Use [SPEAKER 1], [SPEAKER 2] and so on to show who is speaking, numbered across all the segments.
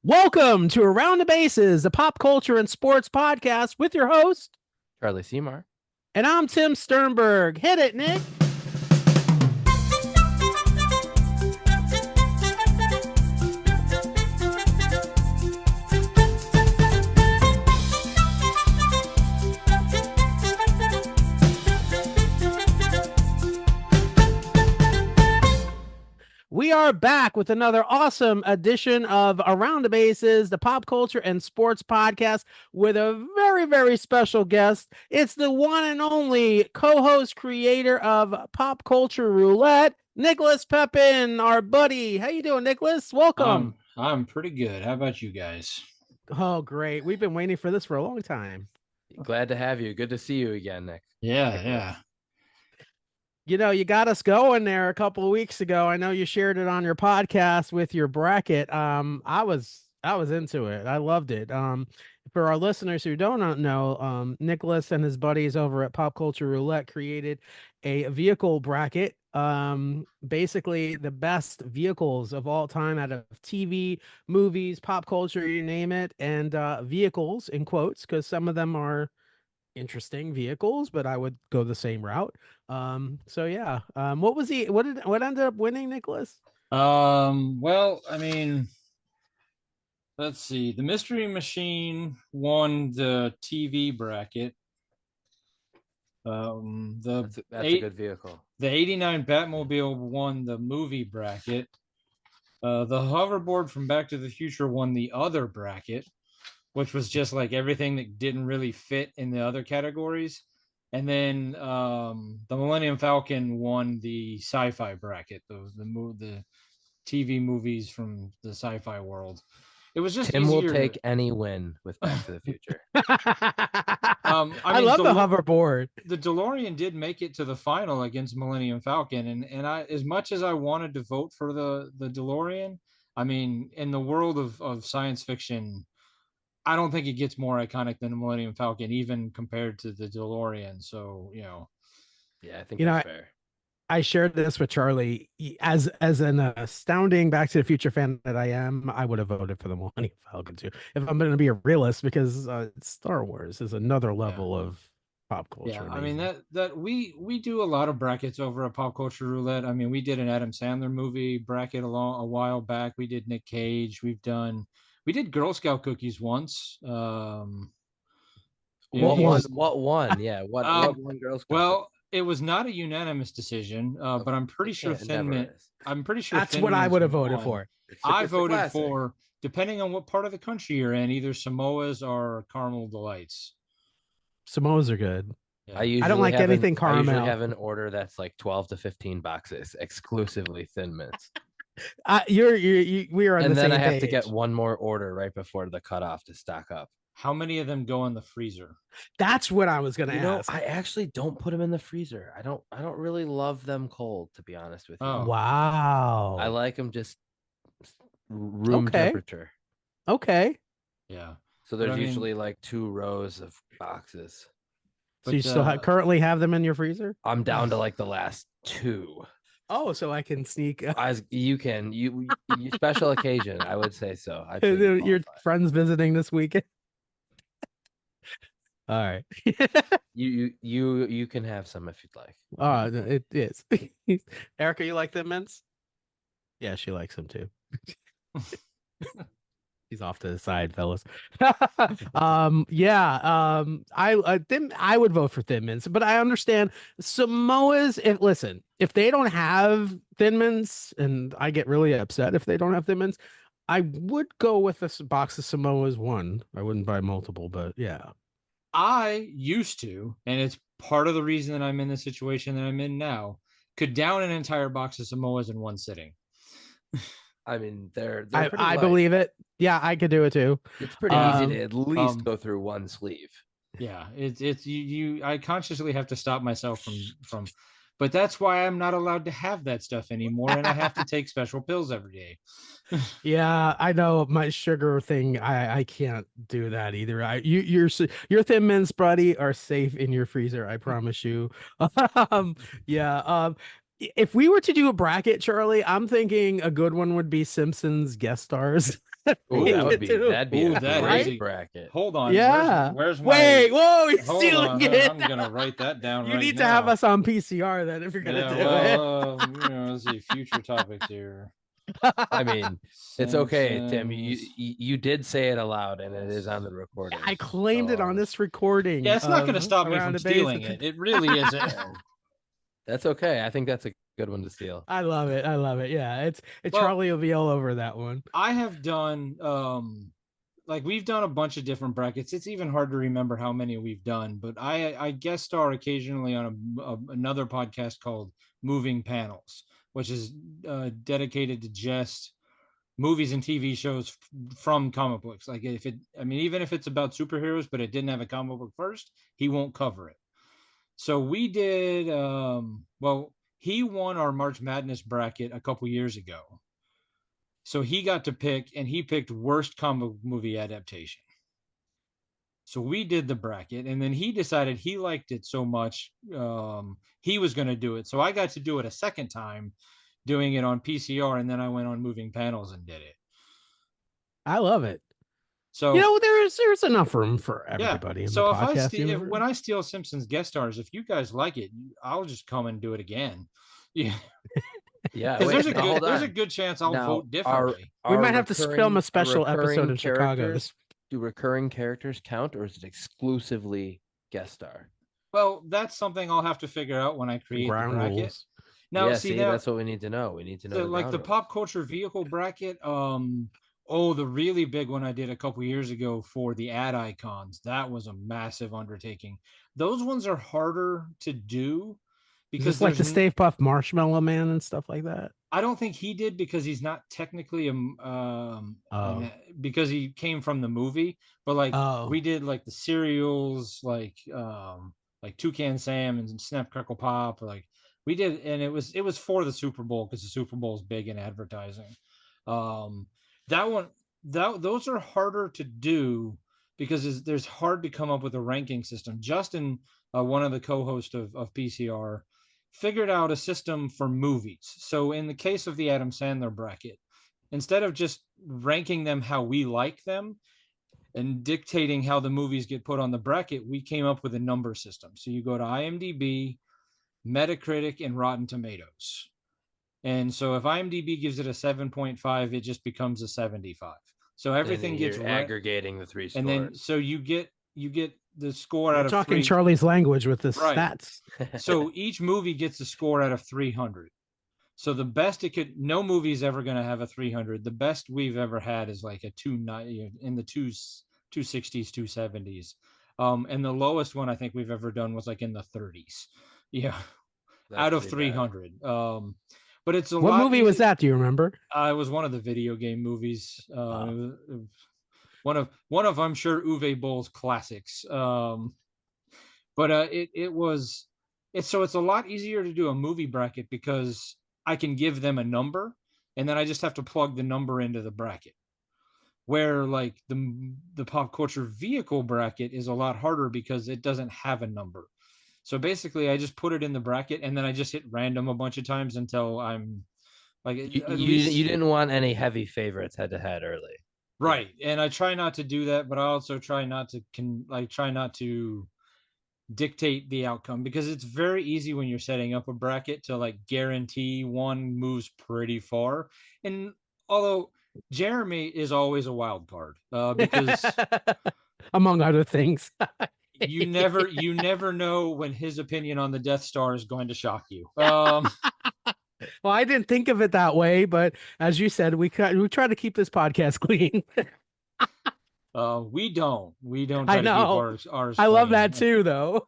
[SPEAKER 1] Welcome to Around the Bases, a pop culture and sports podcast with your host,
[SPEAKER 2] Charlie Seymour.
[SPEAKER 1] and I'm Tim Sternberg. Hit it, Nick. We are back with another awesome edition of Around the Bases, the pop culture and sports podcast with a very, very special guest. It's the one and only co-host creator of Pop Culture Roulette, Nicholas Pepin, our buddy. How you doing, Nicholas? Welcome.
[SPEAKER 3] I'm pretty good. How about you guys?
[SPEAKER 1] Oh, great. We've been waiting for this for a long time.
[SPEAKER 2] Glad to have you. Good to see you again, Nick.
[SPEAKER 3] Yeah.
[SPEAKER 1] You know, you got us going there a couple of weeks ago. I know you shared it on your podcast with your bracket. I was into it. I loved it. For our listeners who don't know, Nicholas and his buddies over at Pop Culture Roulette created a vehicle bracket. Basically the best vehicles of all time out of TV, movies, pop culture, you name it, and vehicles in quotes, because some of them are interesting vehicles, but I would go the same route. So yeah. What ended up winning, Nicholas?
[SPEAKER 3] Well, I mean, let's see. The Mystery Machine won the TV bracket.
[SPEAKER 2] That's a good vehicle.
[SPEAKER 3] The 89 Batmobile won the movie bracket. The hoverboard from Back to the Future won the other bracket, which was just like everything that didn't really fit in the other categories. And then the Millennium Falcon won the sci-fi bracket, the TV movies from the sci-fi world. It was just
[SPEAKER 2] Tim
[SPEAKER 3] easier
[SPEAKER 2] will take any win with Back to the Future.
[SPEAKER 1] I love the hoverboard.
[SPEAKER 3] The DeLorean did make it to the final against Millennium Falcon, and I, as much as I wanted to vote for the DeLorean, I mean, in the world of science fiction, I don't think it gets more iconic than the Millennium Falcon, even compared to the DeLorean. So,
[SPEAKER 2] Yeah, I think that's fair.
[SPEAKER 1] I shared this with Charlie. As an astounding Back to the Future fan that I am, I would have voted for the Millennium Falcon too. If I'm going to be a realist, because Star Wars is another level of pop culture.
[SPEAKER 3] Yeah, I mean that we do a lot of brackets over at Pop Culture Roulette. I mean, we did an Adam Sandler movie bracket a while back. We did Nick Cage. We did Girl Scout cookies once.
[SPEAKER 2] What won? Yeah, what won Girl Scout?
[SPEAKER 3] Well, it was not a unanimous decision, but I'm pretty sure Thin Mint. I'm pretty sure
[SPEAKER 1] that's what I would have voted for.
[SPEAKER 3] I voted for, depending on what part of the country you're in, either Samoas or Caramel Delights.
[SPEAKER 1] Samoas are good.
[SPEAKER 2] Yeah. I don't like anything caramel. I usually have an order that's like 12 to 15 boxes, exclusively Thin Mints.
[SPEAKER 1] We are on the same page.
[SPEAKER 2] And then I have to get one more order right before the cutoff to stock up.
[SPEAKER 3] How many of them go in the freezer?
[SPEAKER 1] That's what I was going to ask.
[SPEAKER 2] I actually don't put them in the freezer. I don't really love them cold, to be honest with you.
[SPEAKER 1] Oh. Wow.
[SPEAKER 2] I like them just room temperature.
[SPEAKER 1] Okay.
[SPEAKER 3] Yeah.
[SPEAKER 2] So there's usually like 2 rows of boxes.
[SPEAKER 1] So you still currently have them in your freezer?
[SPEAKER 2] I'm down to like the last 2.
[SPEAKER 1] Oh, so I can sneak.
[SPEAKER 2] You special occasion, I would say so.
[SPEAKER 1] Your friends visiting this weekend. All right.
[SPEAKER 2] you can have some if you'd like.
[SPEAKER 1] It is. Erica, you like Thin Mints? Yeah, she likes them too. He's off to the side, fellas. I would vote for Thin Mints, but I understand Samoas. If they don't have Thin Mints, and I get really upset if they don't have Thin Mints, I would go with a box of Samoas one. I wouldn't buy multiple, but yeah.
[SPEAKER 3] I used to, and it's part of the reason that I'm in the situation that I'm in now, could down an entire box of Samoas in one sitting.
[SPEAKER 2] I mean, they're
[SPEAKER 1] I believe it. Yeah, I could do it too.
[SPEAKER 2] It's pretty easy to at least go through one sleeve.
[SPEAKER 3] Yeah, it's you. I consciously have to stop myself from, but that's why I'm not allowed to have that stuff anymore, and I have to take special pills every day.
[SPEAKER 1] Yeah, I know my sugar thing. I can't do that either. Your Thin Mints, buddy, are safe in your freezer. I promise you. If we were to do a bracket, Charlie, I'm thinking a good one would be Simpsons guest stars.
[SPEAKER 2] Ooh, that'd be a
[SPEAKER 3] that
[SPEAKER 2] great bracket.
[SPEAKER 3] Hold on.
[SPEAKER 1] Yeah.
[SPEAKER 3] Where's my
[SPEAKER 1] Wait, whoa, he's
[SPEAKER 3] hold
[SPEAKER 1] stealing
[SPEAKER 3] on.
[SPEAKER 1] it.
[SPEAKER 3] I'm gonna write that down
[SPEAKER 1] You
[SPEAKER 3] right
[SPEAKER 1] need to
[SPEAKER 3] now.
[SPEAKER 1] have us on PCR then if you're gonna do it.
[SPEAKER 3] Let's see, future topics here.
[SPEAKER 2] I mean, it's okay, Tim. You did say it aloud, and it is on the recording.
[SPEAKER 1] I claimed it on this recording.
[SPEAKER 3] Yeah, it's not going to stop me from stealing it. It really isn't.
[SPEAKER 2] That's okay. I think that's a good one to steal.
[SPEAKER 1] I love it. Yeah, Charlie will be all over that one.
[SPEAKER 3] I have done like we've done a bunch of different brackets. It's even hard to remember how many we've done, but I guest star occasionally on another podcast called Moving Panels, which is dedicated to just movies and TV shows from comic books. Like even if it's about superheroes, but it didn't have a comic book first, he won't cover it. So we did, he won our March Madness bracket a couple years ago. So he got to pick, and he picked worst comic movie adaptation. So we did the bracket, and then he decided he liked it so much, he was going to do it. So I got to do it a second time, doing it on PCR, and then I went on Moving Panels and did it.
[SPEAKER 1] I love it.
[SPEAKER 3] So
[SPEAKER 1] there's enough room for everybody.
[SPEAKER 3] So
[SPEAKER 1] when
[SPEAKER 3] I steal Simpsons guest stars, if you guys like it, I'll just come and do it again. Yeah.
[SPEAKER 2] Yeah,
[SPEAKER 3] there's a good chance I'll vote differently.
[SPEAKER 1] We might have to film a special episode in Chicago.
[SPEAKER 2] Do recurring characters count, or is it exclusively guest star?
[SPEAKER 3] Well, that's something I'll have to figure out when I create the bracket. Rules. Now,
[SPEAKER 2] that's what we need to know. We need to know
[SPEAKER 3] like the pop culture vehicle bracket. The really big one I did a couple years ago for the ad icons. That was a massive undertaking. Those ones are harder to do
[SPEAKER 1] because like the Stay Puft Marshmallow Man and stuff like that.
[SPEAKER 3] I don't think he did because he's not technically because he came from the movie. But we did like the cereals, like Toucan Sam and Snap Crackle Pop. Like we did, and it was for the Super Bowl because the Super Bowl is big in advertising. Those are harder to do because there's hard to come up with a ranking system. Justin, one of the co-hosts of PCR, figured out a system for movies. So in the case of the Adam Sandler bracket, instead of just ranking them how we like them and dictating how the movies get put on the bracket, we came up with a number system. So you go to IMDb, Metacritic, and Rotten Tomatoes. And so if IMDb gives it a 7.5, it just becomes a 75. So everything gets
[SPEAKER 2] aggregating the three scores.
[SPEAKER 3] And then so you get the score out of
[SPEAKER 1] talking Charlie's language with the
[SPEAKER 3] stats. So each movie gets a score out of 300. So the best no movie's ever going to have a 300. The best we've ever had is like a 290 in the 260s, 270s. And the lowest one I think we've ever done was like in the 30s. Yeah. Out of 300. But it's
[SPEAKER 1] what movie was that? Do you remember?
[SPEAKER 3] It was one of the video game movies. One of I'm sure Uwe Boll's classics. But it's a lot easier to do a movie bracket because I can give them a number and then I just have to plug the number into the bracket. Where like the pop culture vehicle bracket is a lot harder because it doesn't have a number. So basically, I just put it in the bracket, and then I just hit random a bunch of times until I'm like.
[SPEAKER 2] You didn't want any heavy favorites head to head early,
[SPEAKER 3] right? And I try not to do that, but I also try not to dictate the outcome because it's very easy when you're setting up a bracket to like guarantee one moves pretty far. And although Jeremy is always a wild card because
[SPEAKER 1] among other things.
[SPEAKER 3] You never know when his opinion on the Death Star is going to shock you. Well,
[SPEAKER 1] I didn't think of it that way, but as you said, we try to keep this podcast clean.
[SPEAKER 3] We don't.
[SPEAKER 1] I know.
[SPEAKER 3] To keep ours
[SPEAKER 1] I
[SPEAKER 3] clean.
[SPEAKER 1] love that too, though.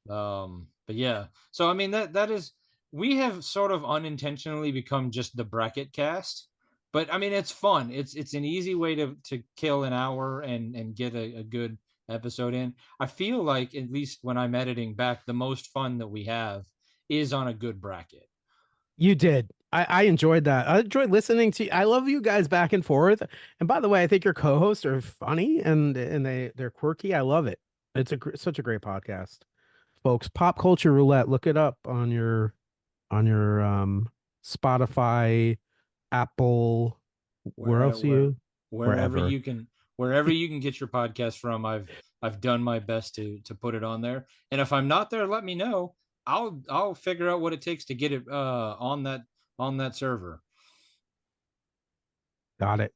[SPEAKER 3] But yeah. So I mean that is we have sort of unintentionally become just the bracket cast. But I mean it's fun. It's an easy way to kill an hour and get a good episode in. I feel like at least when I'm editing back, the most fun that we have is on a good bracket.
[SPEAKER 1] You did. I enjoyed that. I enjoyed listening to you. I love you guys back and forth. And by the way, I think your co-hosts are funny and they're quirky. I love it. It's such a great podcast, folks. Pop Culture Roulette. Look it up on your Spotify, Apple. Where else are you?
[SPEAKER 3] wherever you can get your podcast from. I've done my best to put it on there. And if I'm not there, let me know. I'll figure out what it takes to get it on that server.
[SPEAKER 1] Got it.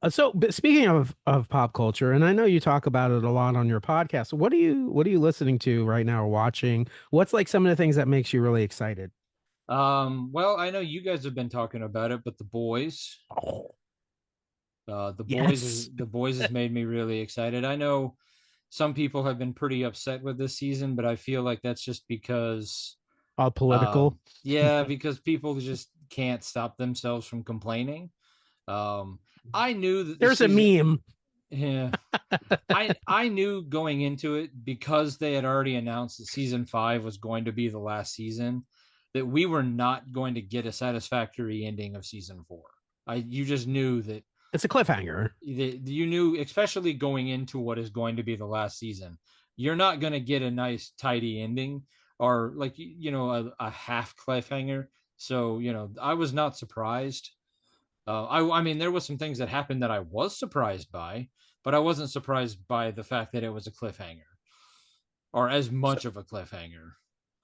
[SPEAKER 1] So, but speaking of pop culture, and I know you talk about it a lot on your podcast. What are you listening to right now or watching? What's like some of the things that makes you really excited?
[SPEAKER 3] Well, I know you guys have been talking about it, but The Boys.
[SPEAKER 1] Oh,
[SPEAKER 3] The
[SPEAKER 1] yes.
[SPEAKER 3] Boys has made me really excited. I know some people have been pretty upset with this season, but I feel like that's just because
[SPEAKER 1] All political.
[SPEAKER 3] yeah, because people just can't stop themselves from complaining. I knew that the
[SPEAKER 1] There's a
[SPEAKER 3] season
[SPEAKER 1] meme.
[SPEAKER 3] yeah. I knew going into it, because they had already announced that season 5 was going to be the last season, that we were not going to get a satisfactory ending of season 4. You just knew that
[SPEAKER 1] It's a cliffhanger.
[SPEAKER 3] you knew, especially going into what is going to be the last season, you're not going to get a nice tidy ending, or like a half cliffhanger. So I was not surprised. I mean, there was some things that happened that I was surprised by, but I wasn't surprised by the fact that it was a cliffhanger, or as much of a cliffhanger.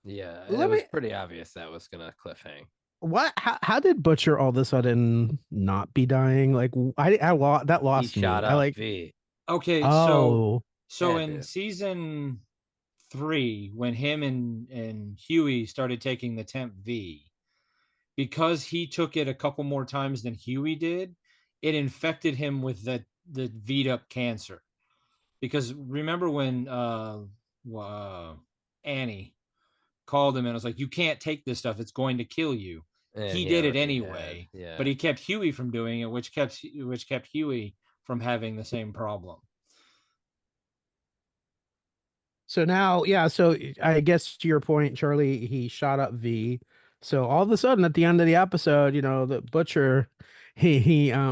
[SPEAKER 2] Yeah, it was pretty obvious that was gonna cliffhang.
[SPEAKER 1] What? How did Butcher all of a sudden not be dying? Like that lost
[SPEAKER 2] He
[SPEAKER 1] me.
[SPEAKER 2] shot
[SPEAKER 1] I
[SPEAKER 2] up
[SPEAKER 1] like.
[SPEAKER 2] V.
[SPEAKER 3] Okay,
[SPEAKER 1] Oh,
[SPEAKER 3] so
[SPEAKER 2] Had
[SPEAKER 3] in
[SPEAKER 2] to.
[SPEAKER 3] season 3, when him and Huey started taking the temp V, because he took it a couple more times than Huey did, it infected him with the V'd up cancer. Because remember when Annie called him and was like, "You can't take this stuff; it's going to kill you."
[SPEAKER 2] And
[SPEAKER 3] He
[SPEAKER 2] he
[SPEAKER 3] did it
[SPEAKER 2] already
[SPEAKER 3] anyway,
[SPEAKER 2] had, yeah.
[SPEAKER 3] but he kept Huey from doing it, which kept Huey from having the same problem.
[SPEAKER 1] so now, yeah. So I guess to your point, Charlie, he shot up V. So all of a sudden, at the end of the episode, the Butcher, he I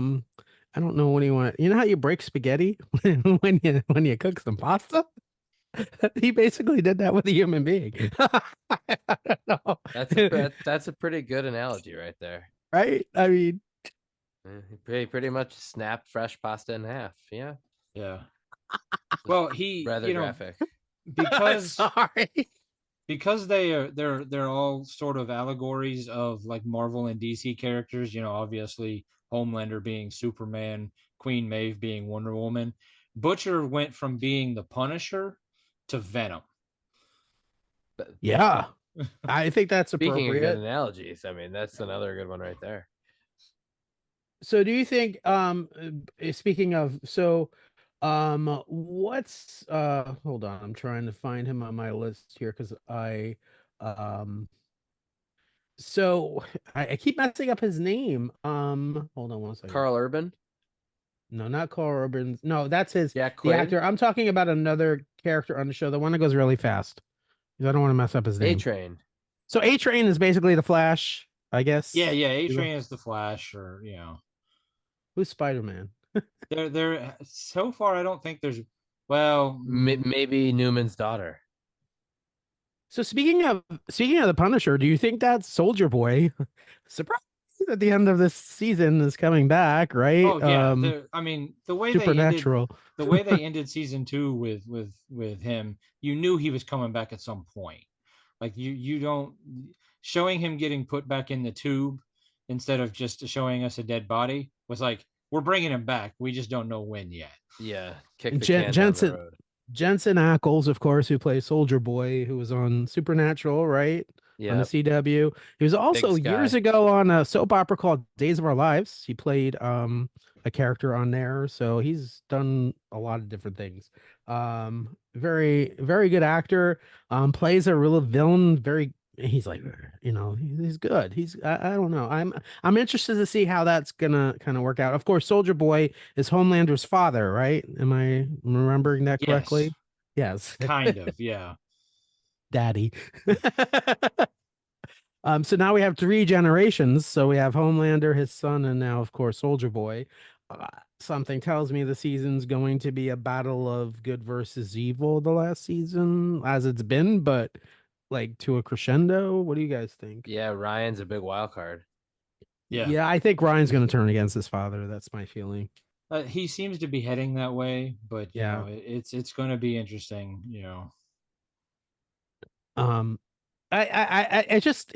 [SPEAKER 1] don't know what he want. You know how you break spaghetti when you cook some pasta? He basically did that with a human being. I don't know.
[SPEAKER 2] That's a pretty good analogy right there.
[SPEAKER 1] Right? I mean,
[SPEAKER 2] He pretty much snapped fresh pasta in half. Yeah.
[SPEAKER 3] Yeah. Well, he,
[SPEAKER 2] Rather graphic.
[SPEAKER 3] because
[SPEAKER 1] sorry.
[SPEAKER 3] because they're all sort of allegories of like Marvel and DC characters. Obviously Homelander being Superman, Queen Maeve being Wonder Woman. Butcher went from being the Punisher to Venom.
[SPEAKER 1] Yeah, I think that's
[SPEAKER 2] Speaking of good
[SPEAKER 1] appropriate.
[SPEAKER 2] analogies, I mean, that's another good one right there.
[SPEAKER 1] So do you think speaking of what's hold on, I'm trying to find him on my list here because so I keep messing up his name. Hold on one second.
[SPEAKER 2] Carl Urban?
[SPEAKER 1] No, not Carl Urban. No, that's the
[SPEAKER 2] Quinn?
[SPEAKER 1] actor. I'm talking about another character on the show, the one that goes really fast. I don't want to mess up his name.
[SPEAKER 2] A-Train.
[SPEAKER 1] So A-Train is basically the Flash, I guess.
[SPEAKER 3] Yeah, A-Train is the Flash, or
[SPEAKER 1] Who's Spider-Man?
[SPEAKER 3] There so far I don't think there's, well,
[SPEAKER 2] maybe Newman's daughter.
[SPEAKER 1] So speaking of the Punisher, do you think that Soldier Boy, surprise at the end of this season, is coming back? Right?
[SPEAKER 3] Oh yeah, I mean the way
[SPEAKER 1] Supernatural.
[SPEAKER 3] the way they ended season 2 with him, you knew he was coming back at some point. Like you don't, showing him getting put back in the tube instead of just showing us a dead body was like, we're bringing him back. We just don't know when yet.
[SPEAKER 2] Yeah, kick the can down the road.
[SPEAKER 1] Jensen Ackles, of course, who plays Soldier Boy, who was on Supernatural, right?
[SPEAKER 2] Yeah.
[SPEAKER 1] On the CW. He was also years ago on a soap opera called Days of Our Lives. He played a character on there. So he's done a lot of different things. Very, very good actor. Plays a real villain, he's like, he's good. I don't know. I'm interested to see how that's gonna kind of work out. Of course, Soldier Boy is Homelander's father, right? Am I remembering that correctly? Yes.
[SPEAKER 3] Kind of, yeah.
[SPEAKER 1] Daddy. So now we have 3 generations. So we have Homelander, his son, and now, of course, Soldier Boy. Something tells me the season's going to be a battle of good versus evil the last season, as it's been, but like to a crescendo. What do you guys think?
[SPEAKER 2] Yeah, Ryan's a big wild card.
[SPEAKER 3] Yeah.
[SPEAKER 1] Yeah, I think Ryan's going to turn against his father. That's my feeling.
[SPEAKER 3] He seems to be heading that way, but
[SPEAKER 1] Yeah.
[SPEAKER 3] it's going to be interesting.
[SPEAKER 1] Um, I just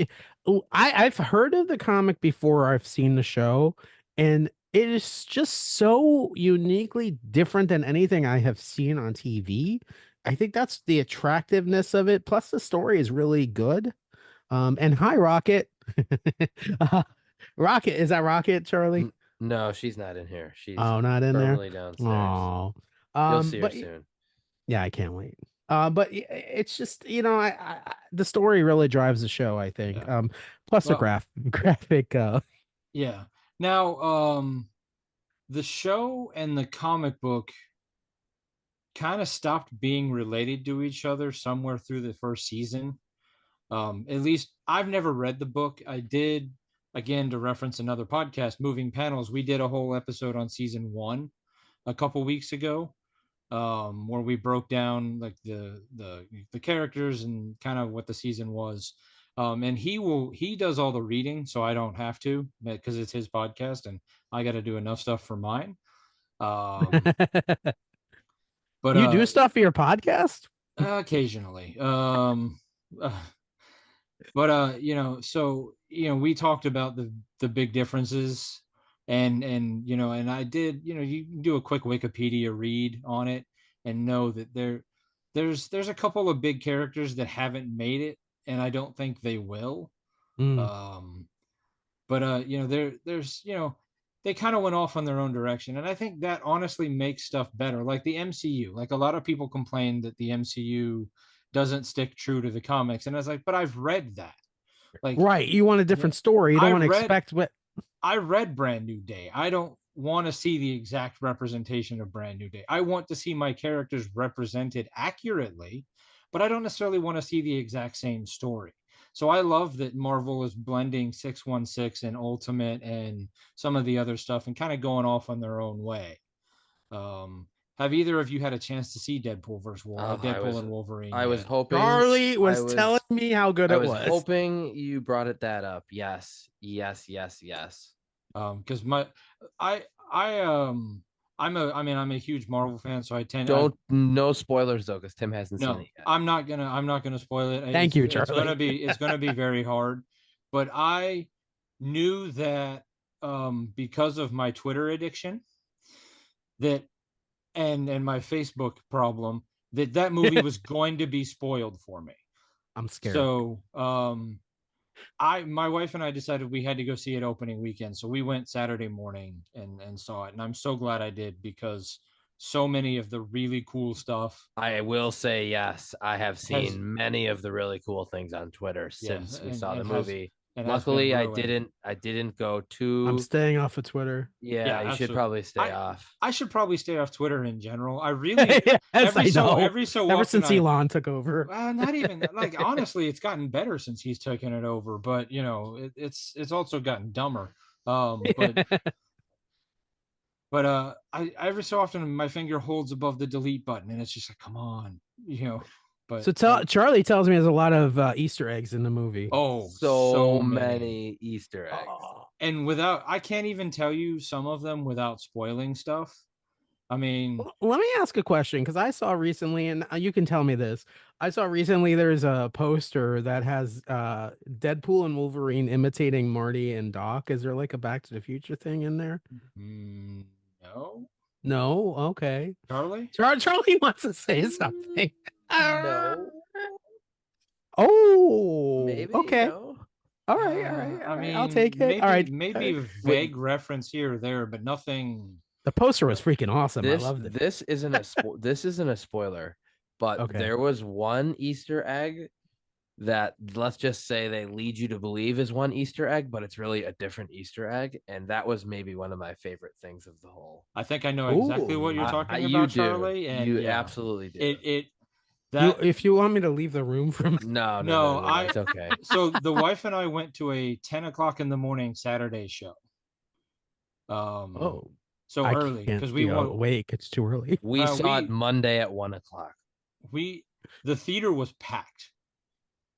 [SPEAKER 1] I've heard of the comic before. I've seen the show, and it is just so uniquely different than anything I have seen on TV. I think that's the attractiveness of it. Plus, the story is really good. And hi, Rocket. Rocket, is that Rocket, Charlie?
[SPEAKER 2] No, she's not in here. She's
[SPEAKER 1] Oh, not in there.
[SPEAKER 2] permanently downstairs.
[SPEAKER 1] Oh,
[SPEAKER 2] You'll see her
[SPEAKER 1] but
[SPEAKER 2] soon.
[SPEAKER 1] yeah, I can't wait. But it's just, the story really drives the show, I think.
[SPEAKER 3] Yeah.
[SPEAKER 1] Plus the
[SPEAKER 3] Well,
[SPEAKER 1] graphic.
[SPEAKER 3] yeah. Now, the show and the comic book kind of stopped being related to each other somewhere through the first season. At least I've never read the book. I did, again, to reference another podcast, Moving Panels. We did a whole episode on season 1 a couple weeks ago, where we broke down like the characters and kind of what the season was. And he does all the reading, so I don't have to, because it's his podcast and I got to do enough stuff for mine. But
[SPEAKER 1] You do stuff for your podcast?
[SPEAKER 3] occasionally. But so we talked about the big differences, and and I did, you can do a quick Wikipedia read on it and know that there's a couple of big characters that haven't made it, and I don't think they will. Um, but there's they kind of went off on their own direction, and I think that honestly makes stuff better. Like the MCU, like a lot of people complain that the MCU doesn't stick true to the comics, and I was like, but I've read that. Like,
[SPEAKER 1] right, you want a different story. You don't want to expect what
[SPEAKER 3] I read Brand New Day. I don't want to see the exact representation of Brand New Day. I want to see my characters represented accurately, but I don't necessarily want to see the exact same story. So I love that Marvel is blending 616 and Ultimate and some of the other stuff and kind of going off on their own way. Um, have either of you had a chance to see Deadpool versus Deadpool and Wolverine?
[SPEAKER 2] I was hoping
[SPEAKER 1] Charlie was telling me how good it was.
[SPEAKER 2] I was hoping you brought that up. Yes.
[SPEAKER 3] Because I'm a huge Marvel fan, so I tend
[SPEAKER 2] no spoilers though, because Tim hasn't seen it yet.
[SPEAKER 3] I'm not gonna spoil it.
[SPEAKER 1] Thank you, Charlie.
[SPEAKER 3] It's gonna be very hard, but I knew that because of my Twitter addiction, that and my Facebook problem, that movie was going to be spoiled for me.
[SPEAKER 1] I'm scared.
[SPEAKER 3] So my wife and I decided we had to go see it opening weekend. So we went Saturday morning and saw it. And I'm so glad I did, because so many of the really cool stuff.
[SPEAKER 2] I will say, yes, I have seen many of the really cool things on Twitter since we saw the movie. Luckily, I didn't go too.
[SPEAKER 1] I'm staying off of Twitter.
[SPEAKER 2] Yeah, you should probably stay off.
[SPEAKER 3] I should probably stay off Twitter in general. I really every so
[SPEAKER 1] ever
[SPEAKER 3] often,
[SPEAKER 1] since Elon took over.
[SPEAKER 3] Not even like honestly, it's gotten better since he's taken it over. But it's also gotten dumber. But I every so often my finger holds above the delete button, and it's just like, come on, But
[SPEAKER 1] so Charlie tells me there's a lot of Easter eggs in the movie.
[SPEAKER 3] Oh,
[SPEAKER 2] so many Easter eggs.
[SPEAKER 3] And I can't even tell you some of them without spoiling stuff. I mean,
[SPEAKER 1] let me ask a question, because I saw recently, and you can tell me this. I saw recently there's a poster that has Deadpool and Wolverine imitating Marty and Doc. Is there like a Back to the Future thing in there?
[SPEAKER 3] No.
[SPEAKER 1] No. Okay.
[SPEAKER 3] Charlie.
[SPEAKER 1] Charlie wants to say something.
[SPEAKER 2] No.
[SPEAKER 1] Oh.
[SPEAKER 2] Maybe.
[SPEAKER 1] Okay.
[SPEAKER 2] No.
[SPEAKER 1] All right.
[SPEAKER 3] I mean,
[SPEAKER 1] I'll take it.
[SPEAKER 3] Maybe,
[SPEAKER 1] all right.
[SPEAKER 3] Maybe a vague reference here or there, but nothing.
[SPEAKER 1] The poster was freaking awesome. I loved it.
[SPEAKER 2] This isn't a spoiler, but there was one Easter egg that, let's just say, they lead you to believe is one Easter egg, but it's really a different Easter egg, and that was maybe one of my favorite things of the whole.
[SPEAKER 3] I think I know exactly what you're talking about, Charlie. And
[SPEAKER 2] you absolutely do.
[SPEAKER 1] If you want me to leave the room from
[SPEAKER 2] no, it's okay.
[SPEAKER 3] So the wife and I went to a 10 o'clock in the morning Saturday show. So early, because we were
[SPEAKER 1] awake. It's too early.
[SPEAKER 2] We saw it Monday at 1 o'clock.
[SPEAKER 3] The theater was packed.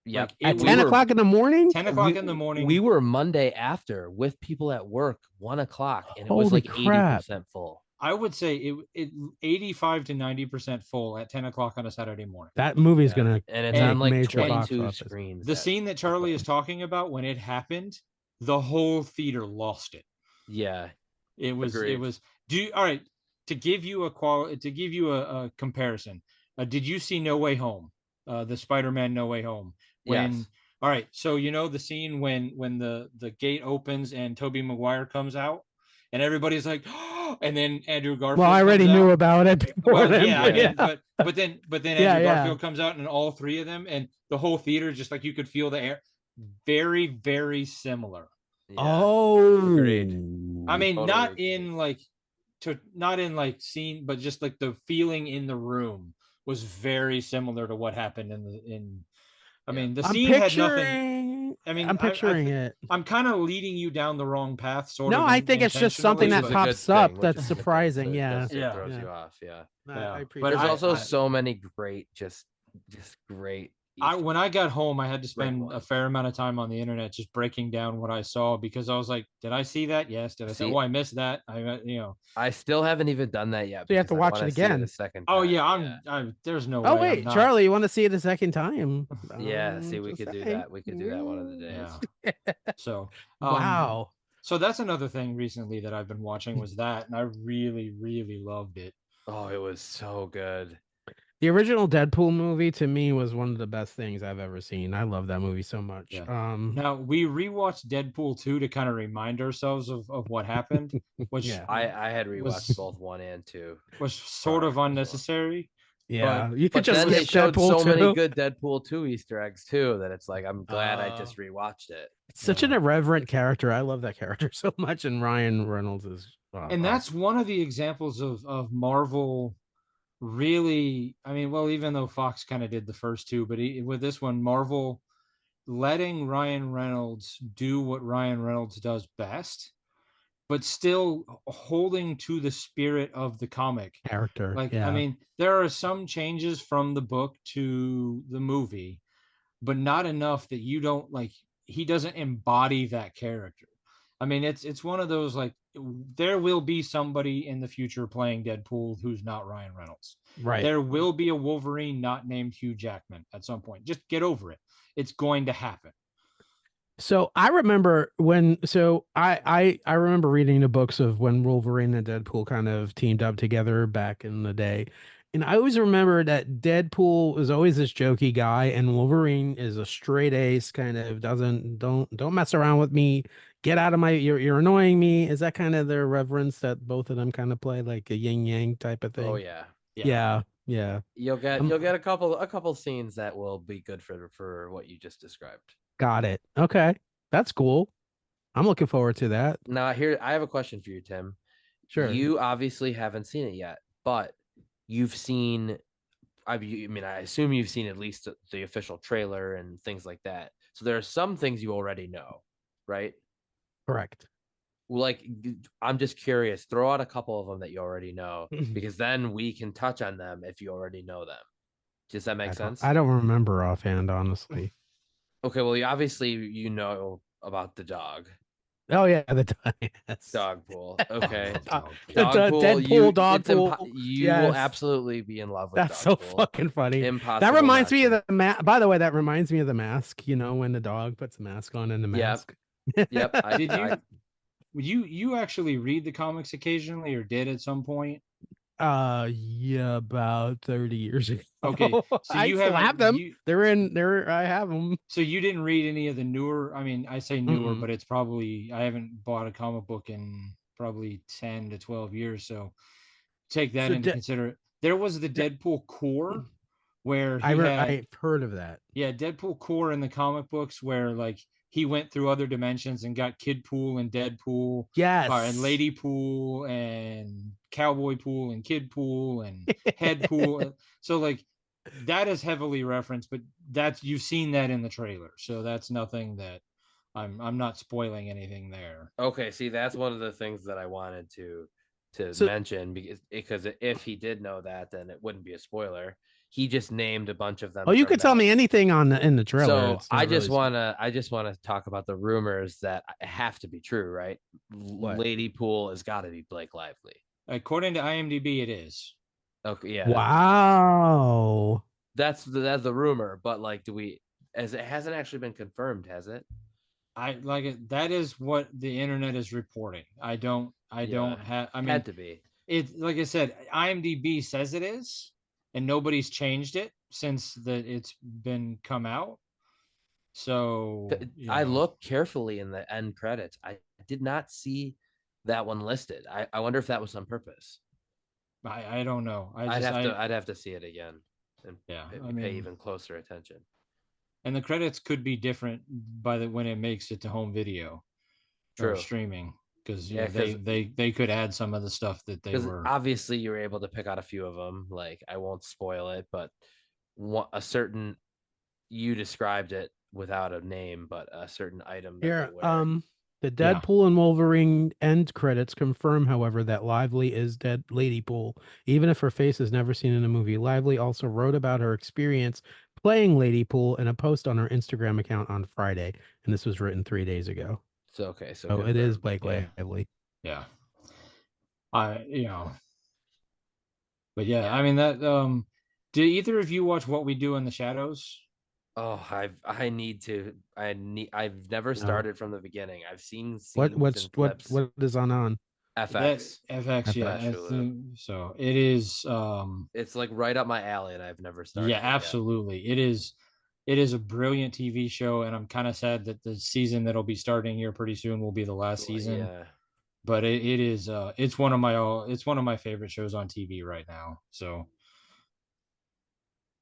[SPEAKER 2] Yeah,
[SPEAKER 1] at 10 o'clock in the morning.
[SPEAKER 3] 10 o'clock in the morning.
[SPEAKER 2] We were Monday after with people at work, 1 o'clock, and it
[SPEAKER 1] Holy
[SPEAKER 2] was like
[SPEAKER 1] crap.
[SPEAKER 2] 80% full.
[SPEAKER 3] I would say it 85 to 90% full at 10 o'clock on a Saturday morning.
[SPEAKER 1] That movie's gonna
[SPEAKER 2] and it's
[SPEAKER 3] And-
[SPEAKER 2] on like
[SPEAKER 1] major box
[SPEAKER 2] 22
[SPEAKER 1] office.
[SPEAKER 2] screens.
[SPEAKER 3] The scene that Charlie is talking about, when it happened, the whole theater lost it.
[SPEAKER 2] Yeah,
[SPEAKER 3] It was
[SPEAKER 2] agreed.
[SPEAKER 3] all right, to give you a comparison. Did you see No Way Home? The Spider-Man No Way Home. When
[SPEAKER 2] Yes.
[SPEAKER 3] All right, so you know the scene when the gate opens and Tobey Maguire comes out and everybody's like, oh, and then Andrew Garfield
[SPEAKER 1] Well, I already
[SPEAKER 3] comes
[SPEAKER 1] knew
[SPEAKER 3] out.
[SPEAKER 1] about it before.
[SPEAKER 3] Well,
[SPEAKER 1] then,
[SPEAKER 3] yeah, I mean, but then
[SPEAKER 1] Yeah,
[SPEAKER 3] Andrew
[SPEAKER 1] yeah.
[SPEAKER 3] Garfield comes out and all three of them and the whole theater, just like you could feel the air, very, very similar.
[SPEAKER 2] Yeah.
[SPEAKER 1] Oh,
[SPEAKER 2] agreed.
[SPEAKER 3] I mean,
[SPEAKER 2] Totally
[SPEAKER 3] not
[SPEAKER 2] agree.
[SPEAKER 3] in like scene, but just like the feeling in the room was very similar to what happened in. I mean, the
[SPEAKER 1] I'm
[SPEAKER 3] scene had nothing.
[SPEAKER 1] picturing.
[SPEAKER 3] I mean,
[SPEAKER 1] I'm picturing it.
[SPEAKER 3] I'm kind of leading you down the wrong path, sort
[SPEAKER 1] No,
[SPEAKER 3] of.
[SPEAKER 1] I think it's just something
[SPEAKER 2] Which
[SPEAKER 1] that
[SPEAKER 2] is a good
[SPEAKER 1] pops up
[SPEAKER 2] thing, which
[SPEAKER 1] that's
[SPEAKER 2] is a good thing,
[SPEAKER 1] surprising.
[SPEAKER 2] so it
[SPEAKER 1] Yeah,
[SPEAKER 2] just- it
[SPEAKER 3] Yeah.
[SPEAKER 2] throws
[SPEAKER 1] Yeah.
[SPEAKER 2] you off. Yeah.
[SPEAKER 1] I
[SPEAKER 3] Yeah.
[SPEAKER 1] appreciate
[SPEAKER 3] But
[SPEAKER 2] There's
[SPEAKER 1] it.
[SPEAKER 2] also so many great, just great.
[SPEAKER 3] When I got home, I had to
[SPEAKER 2] Great
[SPEAKER 3] spend
[SPEAKER 2] one.
[SPEAKER 3] a fair amount of time on the internet just breaking down what I saw, because I was like, "Did I see that? Yes. Did I say?
[SPEAKER 2] See-
[SPEAKER 3] Oh, I missed that.
[SPEAKER 2] I still haven't even done that yet.
[SPEAKER 1] So you have to
[SPEAKER 2] because I
[SPEAKER 1] watch it
[SPEAKER 2] wanna see
[SPEAKER 1] again.
[SPEAKER 2] a second time.
[SPEAKER 3] Oh yeah, there's no
[SPEAKER 1] Oh
[SPEAKER 3] way. I'm
[SPEAKER 1] wait,
[SPEAKER 3] not.
[SPEAKER 1] Charlie, you want to see it a second time?
[SPEAKER 2] Yeah, see, we
[SPEAKER 1] Just
[SPEAKER 2] could do
[SPEAKER 1] saying.
[SPEAKER 2] that. We could do that one of the days.
[SPEAKER 3] Yeah. So,
[SPEAKER 1] Wow.
[SPEAKER 3] So that's another thing recently that I've been watching was that, and I really, really loved it.
[SPEAKER 2] Oh, it was so good.
[SPEAKER 1] The original Deadpool movie to me was one of the best things I've ever seen. I love that movie so much.
[SPEAKER 3] Yeah. Now we rewatched Deadpool 2 to kind of remind ourselves of what happened, which
[SPEAKER 1] Yeah.
[SPEAKER 2] I had rewatched
[SPEAKER 3] was
[SPEAKER 2] both 1 and 2.
[SPEAKER 3] was sort of
[SPEAKER 2] well.
[SPEAKER 3] unnecessary.
[SPEAKER 1] Yeah,
[SPEAKER 3] But
[SPEAKER 1] you could
[SPEAKER 2] But
[SPEAKER 1] just
[SPEAKER 2] then
[SPEAKER 1] skip
[SPEAKER 2] they showed
[SPEAKER 1] Deadpool
[SPEAKER 2] so many
[SPEAKER 1] 2.
[SPEAKER 2] good Deadpool 2 Easter eggs too that it's like I'm glad I
[SPEAKER 1] Uh,
[SPEAKER 2] just rewatched it.
[SPEAKER 1] It's such an irreverent character. I love that character so much, and Ryan Reynolds is.
[SPEAKER 3] And that's one of the examples of Marvel really. I mean, well, even though Fox kind of did the first two, but with this one, Marvel letting Ryan Reynolds do what Ryan Reynolds does best, but still holding to the spirit of the comic
[SPEAKER 1] character.
[SPEAKER 3] Like,
[SPEAKER 1] Yeah.
[SPEAKER 3] I mean, there are some changes from the book to the movie, but not enough that you don't like. He doesn't embody that character. I mean, it's one of those like there will be somebody in the future playing Deadpool who's not Ryan Reynolds.
[SPEAKER 1] Right.
[SPEAKER 3] There will be a Wolverine not named Hugh Jackman at some point. Just get over it. It's going to happen.
[SPEAKER 1] So I remember when. So I remember reading the books of when Wolverine and Deadpool kind of teamed up together back in the day, and I always remember that Deadpool is always this jokey guy, and Wolverine is a straight ace, kind of don't mess around with me. Get out of my. You're annoying me. Is that kind of their reverence that both of them kind of play, like a yin yang type of thing?
[SPEAKER 2] Oh yeah.
[SPEAKER 1] Yeah.
[SPEAKER 2] You'll get a couple scenes that will be good for what you just described.
[SPEAKER 1] Got it. Okay. That's cool. I'm looking forward to that.
[SPEAKER 2] Now here I have a question for you, Tim.
[SPEAKER 1] Sure.
[SPEAKER 2] You obviously haven't seen it yet, but you've seen I mean, I assume you've seen at least the official trailer and things like that. So there are some things you already know, right?
[SPEAKER 1] Correct.
[SPEAKER 2] Like, I'm just curious, throw out a couple of them that you already know, because then we can touch on them if you already know them. Does that make sense?
[SPEAKER 1] I don't remember offhand, honestly.
[SPEAKER 2] Okay, well, you know about the dog.
[SPEAKER 1] Oh yeah, the dog. Yes.
[SPEAKER 2] Dog pool. Okay.
[SPEAKER 3] Dog
[SPEAKER 1] Deadpool dog pool.
[SPEAKER 2] You will absolutely be in love with
[SPEAKER 1] That's
[SPEAKER 2] dog
[SPEAKER 1] so
[SPEAKER 2] pool.
[SPEAKER 1] fucking funny.
[SPEAKER 2] Impossible.
[SPEAKER 1] That reminds me of the by the way, that reminds me of the mask, you know, when the dog puts a mask on in the mask.
[SPEAKER 2] Yep.
[SPEAKER 3] You actually read the comics occasionally or did at some point?
[SPEAKER 1] Yeah, about 30 years ago.
[SPEAKER 3] Okay. So
[SPEAKER 1] I still have them. I have them.
[SPEAKER 3] So you didn't read any of the newer, I mean, I say newer, but it's probably I haven't bought a comic book in probably 10 to 12 years, so take that into consideration. There was the Deadpool core where
[SPEAKER 1] I've heard of that.
[SPEAKER 3] Yeah, Deadpool core in the comic books where like he went through other dimensions and got Kid Pool and Deadpool.
[SPEAKER 1] Yes.
[SPEAKER 3] And Lady Pool and Cowboy Pool and Kid Pool and Head Pool. So like that is heavily referenced, but you've seen that in the trailer. So that's nothing that I'm not spoiling anything there.
[SPEAKER 2] Okay, see, that's one of the things that I wanted to mention because if he did know that, then it wouldn't be a spoiler. He just named a bunch of them.
[SPEAKER 1] Oh, you could tell me anything in the trailer.
[SPEAKER 2] So I just want to talk about the rumors that have to be true, right? What? Lady Pool has got to be Blake Lively.
[SPEAKER 3] According to IMDb, it is.
[SPEAKER 2] Okay, yeah.
[SPEAKER 1] Wow.
[SPEAKER 2] That's the rumor, but like, as it hasn't actually been confirmed, has it?
[SPEAKER 3] I like it. That is what the internet is reporting. I don't have. I mean,
[SPEAKER 2] Had to be.
[SPEAKER 3] it like I said, IMDb says it is, and nobody's changed it since it's been come out. So
[SPEAKER 2] I looked carefully in the end credits. I did not see that one listed. I wonder if that was on purpose.
[SPEAKER 3] I don't know.
[SPEAKER 2] I'd have to see it again and
[SPEAKER 3] yeah.
[SPEAKER 2] pay even closer attention.
[SPEAKER 3] And the credits could be different by when it makes it to home video or streaming, because they could add some of the stuff that they were.
[SPEAKER 2] Obviously you were able to pick out a few of them. Like, I won't spoil it, but a certain, you described it without a name, but a certain item that
[SPEAKER 1] Here,
[SPEAKER 2] they wear.
[SPEAKER 1] the Deadpool and Wolverine end credits confirm, however, that Lively is dead Ladypool, even if her face is never seen in a movie. Lively also wrote about her experience playing Ladypool in a post on her Instagram account on Friday, and this was written 3 days ago.
[SPEAKER 2] So okay, so
[SPEAKER 1] it is Blake Lively.
[SPEAKER 3] Yeah. But yeah, I mean that. Did either of you watch What We Do in the Shadows?
[SPEAKER 2] Oh, I've never started from the beginning. I've seen
[SPEAKER 1] what is on
[SPEAKER 2] FX.
[SPEAKER 3] FX, yeah. So it is.
[SPEAKER 2] It's like right up my alley, and I've never started.
[SPEAKER 3] Yeah, absolutely. It is. It is a brilliant TV show, and I'm kind of sad that the season that'll be starting here pretty soon will be the last season.
[SPEAKER 2] Yeah.
[SPEAKER 3] But it is. It's one of my favorite shows on TV right now. So.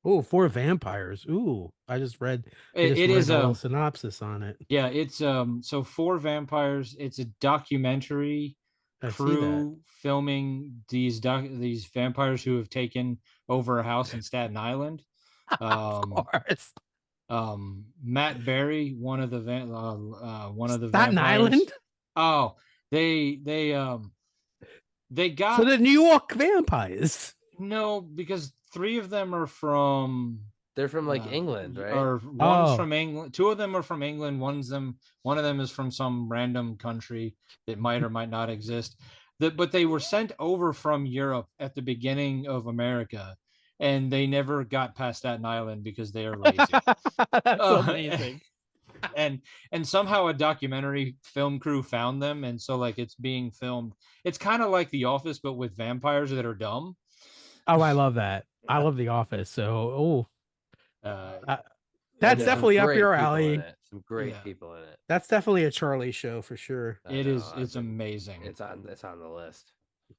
[SPEAKER 1] Oh, 4 vampires. Ooh, I just read.
[SPEAKER 3] It is
[SPEAKER 1] a little synopsis on it.
[SPEAKER 3] Yeah, it's so 4 vampires. It's a documentary crew filming these vampires who have taken over a house in Staten Island.
[SPEAKER 1] Of course.
[SPEAKER 3] Matt Berry, one of the
[SPEAKER 1] Staten
[SPEAKER 3] vampires.
[SPEAKER 1] Island?
[SPEAKER 3] Oh, they got.
[SPEAKER 1] So the New York vampires.
[SPEAKER 3] No, because 3 of them are from.
[SPEAKER 2] They're from like England, right?
[SPEAKER 3] Or one's from England. 2 of them are from England. One of them is from some random country that might or might not exist. But they were sent over from Europe at the beginning of America, and they never got past Staten Island because they are lazy.
[SPEAKER 1] That's amazing.
[SPEAKER 3] And somehow a documentary film crew found them, and so like it's being filmed. It's kind of like The Office, but with vampires that are dumb.
[SPEAKER 1] Oh, I love that. I love The Office. So, that's definitely up your alley.
[SPEAKER 2] Some great people in it.
[SPEAKER 1] That's definitely a Charlie show for sure.
[SPEAKER 3] It's amazing.
[SPEAKER 2] It's on the list.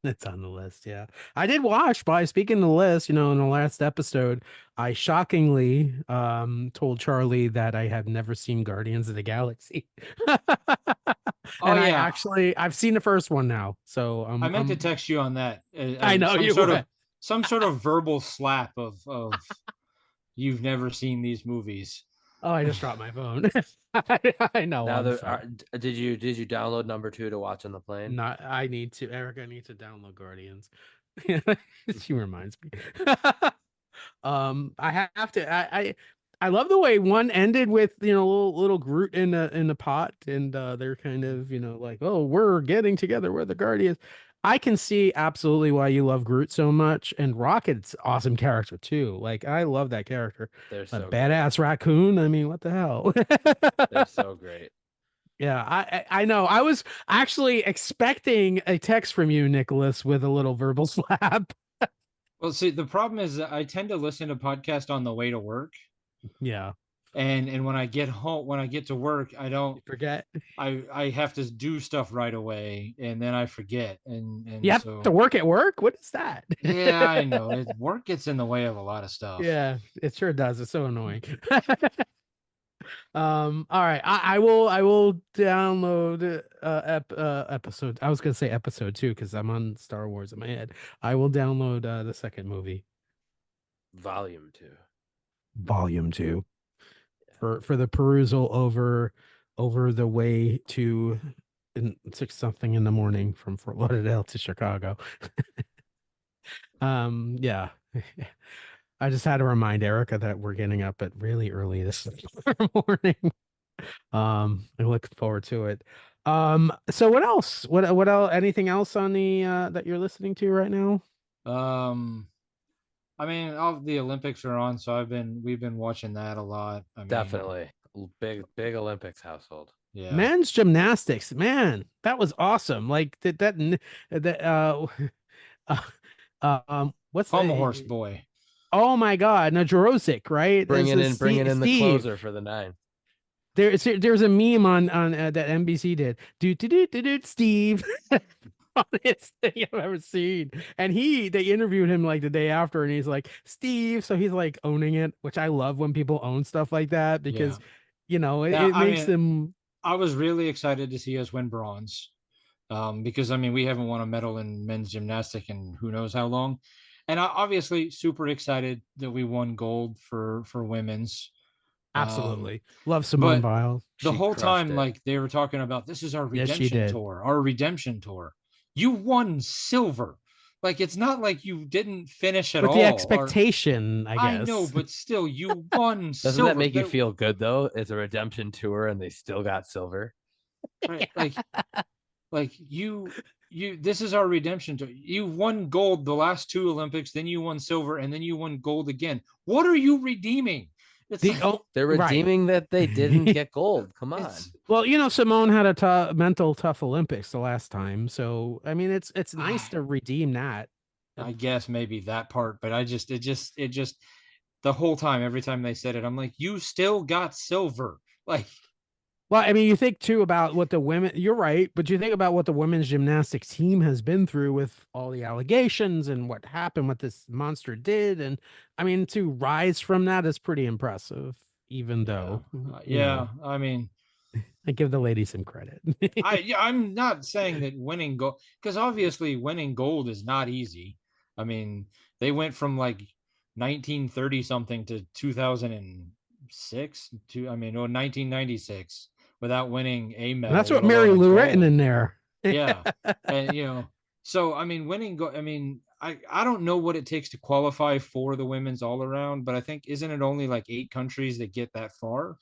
[SPEAKER 1] It's on the list. Yeah. I did watch, by speaking of the list, in the last episode, I shockingly told Charlie that I had never seen Guardians of the Galaxy. I've seen the first one now. So
[SPEAKER 3] I meant to text you on that.
[SPEAKER 1] I know
[SPEAKER 3] some sort of verbal slap of you've never seen these movies.
[SPEAKER 1] Oh, I just dropped my phone. I know.
[SPEAKER 2] Now, did you download number 2 to watch on the plane?
[SPEAKER 1] I need to. Erica needs to download Guardians. She reminds me. I have to. I love the way one ended with little Groot in the pot, and they're kind of like, oh, we're getting together, we're the Guardians. I can see absolutely why you love Groot so much, and Rocket's awesome character too. Like, I love that character.
[SPEAKER 2] They're so
[SPEAKER 1] badass raccoon. I mean, what the hell?
[SPEAKER 2] They're so great.
[SPEAKER 1] Yeah, I know. I was actually expecting a text from you, Nicholas, with a little verbal slap.
[SPEAKER 3] Well, see, the problem is that I tend to listen to podcasts on the way to work.
[SPEAKER 1] Yeah.
[SPEAKER 3] And when I get home, when I get to work, I don't
[SPEAKER 1] forget.
[SPEAKER 3] I have to do stuff right away, and then I forget. And
[SPEAKER 1] you have to work at work. What is that?
[SPEAKER 3] Yeah, I know. Work gets in the way of a lot of stuff.
[SPEAKER 1] Yeah, it sure does. It's so annoying. All right. I will download episode. I was gonna say episode 2 because I'm on Star Wars in my head. I will download the second movie.
[SPEAKER 2] Volume 2.
[SPEAKER 1] For the perusal over the way to 6 something in the morning from Fort Lauderdale to Chicago. Yeah. I just had to remind Erica that we're getting up at really early this morning. I look forward to it. So what else? What else? Anything else on the that you're listening to right now?
[SPEAKER 3] Um, I mean, all the Olympics are on, so we've been watching that a lot. I mean,
[SPEAKER 2] Definitely. Big Olympics household.
[SPEAKER 3] yeah,
[SPEAKER 1] Men's gymnastics, man, that was awesome. Like that what's
[SPEAKER 3] Pommel horse
[SPEAKER 1] the
[SPEAKER 3] boy.
[SPEAKER 1] oh my God, no, Jurosic, right?
[SPEAKER 2] Bringing in the
[SPEAKER 1] Steve.
[SPEAKER 2] closer for the 9.
[SPEAKER 1] There's a meme on that NBC did. Do Steve. Funniest thing I've ever seen. And they interviewed him like the day after, and he's like, Steve. So he's like owning it, which I love when people own stuff like that
[SPEAKER 3] Yeah.
[SPEAKER 1] because, you know,
[SPEAKER 3] Yeah,
[SPEAKER 1] it
[SPEAKER 3] I
[SPEAKER 1] makes
[SPEAKER 3] mean,
[SPEAKER 1] them
[SPEAKER 3] I was really excited to see us win bronze. Because I mean, we haven't won a medal in men's gymnastic in who knows how long. And I obviously super excited that we won gold for women's. Um,
[SPEAKER 1] absolutely love Simone
[SPEAKER 3] but
[SPEAKER 1] Biles.
[SPEAKER 3] the
[SPEAKER 2] She
[SPEAKER 3] whole
[SPEAKER 2] crushed
[SPEAKER 3] time,
[SPEAKER 2] it.
[SPEAKER 3] like they were talking about this is our
[SPEAKER 1] Yes, she
[SPEAKER 3] redemption
[SPEAKER 1] did.
[SPEAKER 3] tour, our redemption tour. You won silver. Like it's not like you didn't finish at
[SPEAKER 1] With the
[SPEAKER 3] all. Or
[SPEAKER 1] expectation, I
[SPEAKER 3] I know,
[SPEAKER 1] guess.
[SPEAKER 3] but still, you won
[SPEAKER 2] Doesn't that
[SPEAKER 3] silver.
[SPEAKER 2] make you feel good though? It's a redemption tour and they still got silver.
[SPEAKER 3] Right, like you this is our redemption tour. You won gold the last two Olympics, then you won silver, and then you won gold again. What are you redeeming? It's
[SPEAKER 1] The
[SPEAKER 3] like
[SPEAKER 1] oh
[SPEAKER 2] They're
[SPEAKER 1] right.
[SPEAKER 2] redeeming that they didn't get gold. Come on.
[SPEAKER 3] it's
[SPEAKER 1] Well, you know, Simone had a mental tough Olympics the last time, so I mean, it's nice to redeem that.
[SPEAKER 3] I guess maybe that part, but it just the whole time, every time they said it, I'm like, you still got silver. Like,
[SPEAKER 1] Well, I mean, you think too about what the women. You're right, but you think about what the women's gymnastics team has been through with all the allegations and what happened, what this monster did, and I mean, to rise from that is pretty impressive. Even
[SPEAKER 3] yeah,
[SPEAKER 1] though, you
[SPEAKER 3] yeah.
[SPEAKER 1] know,
[SPEAKER 3] I mean,
[SPEAKER 1] I give the lady some credit.
[SPEAKER 3] I'm not saying that winning gold, because obviously winning gold is not easy. I mean, they went from like 1930 something to 2006 to, I mean, or 1996 without winning a
[SPEAKER 1] And that's
[SPEAKER 3] medal,
[SPEAKER 1] what
[SPEAKER 3] let
[SPEAKER 1] Mary
[SPEAKER 3] alone a
[SPEAKER 1] Lou Retton
[SPEAKER 3] gold.
[SPEAKER 1] in there.
[SPEAKER 3] Yeah. And so I mean winning go I mean I don't know what it takes to qualify for the women's all around, but I think isn't it only like 8 countries that get that far?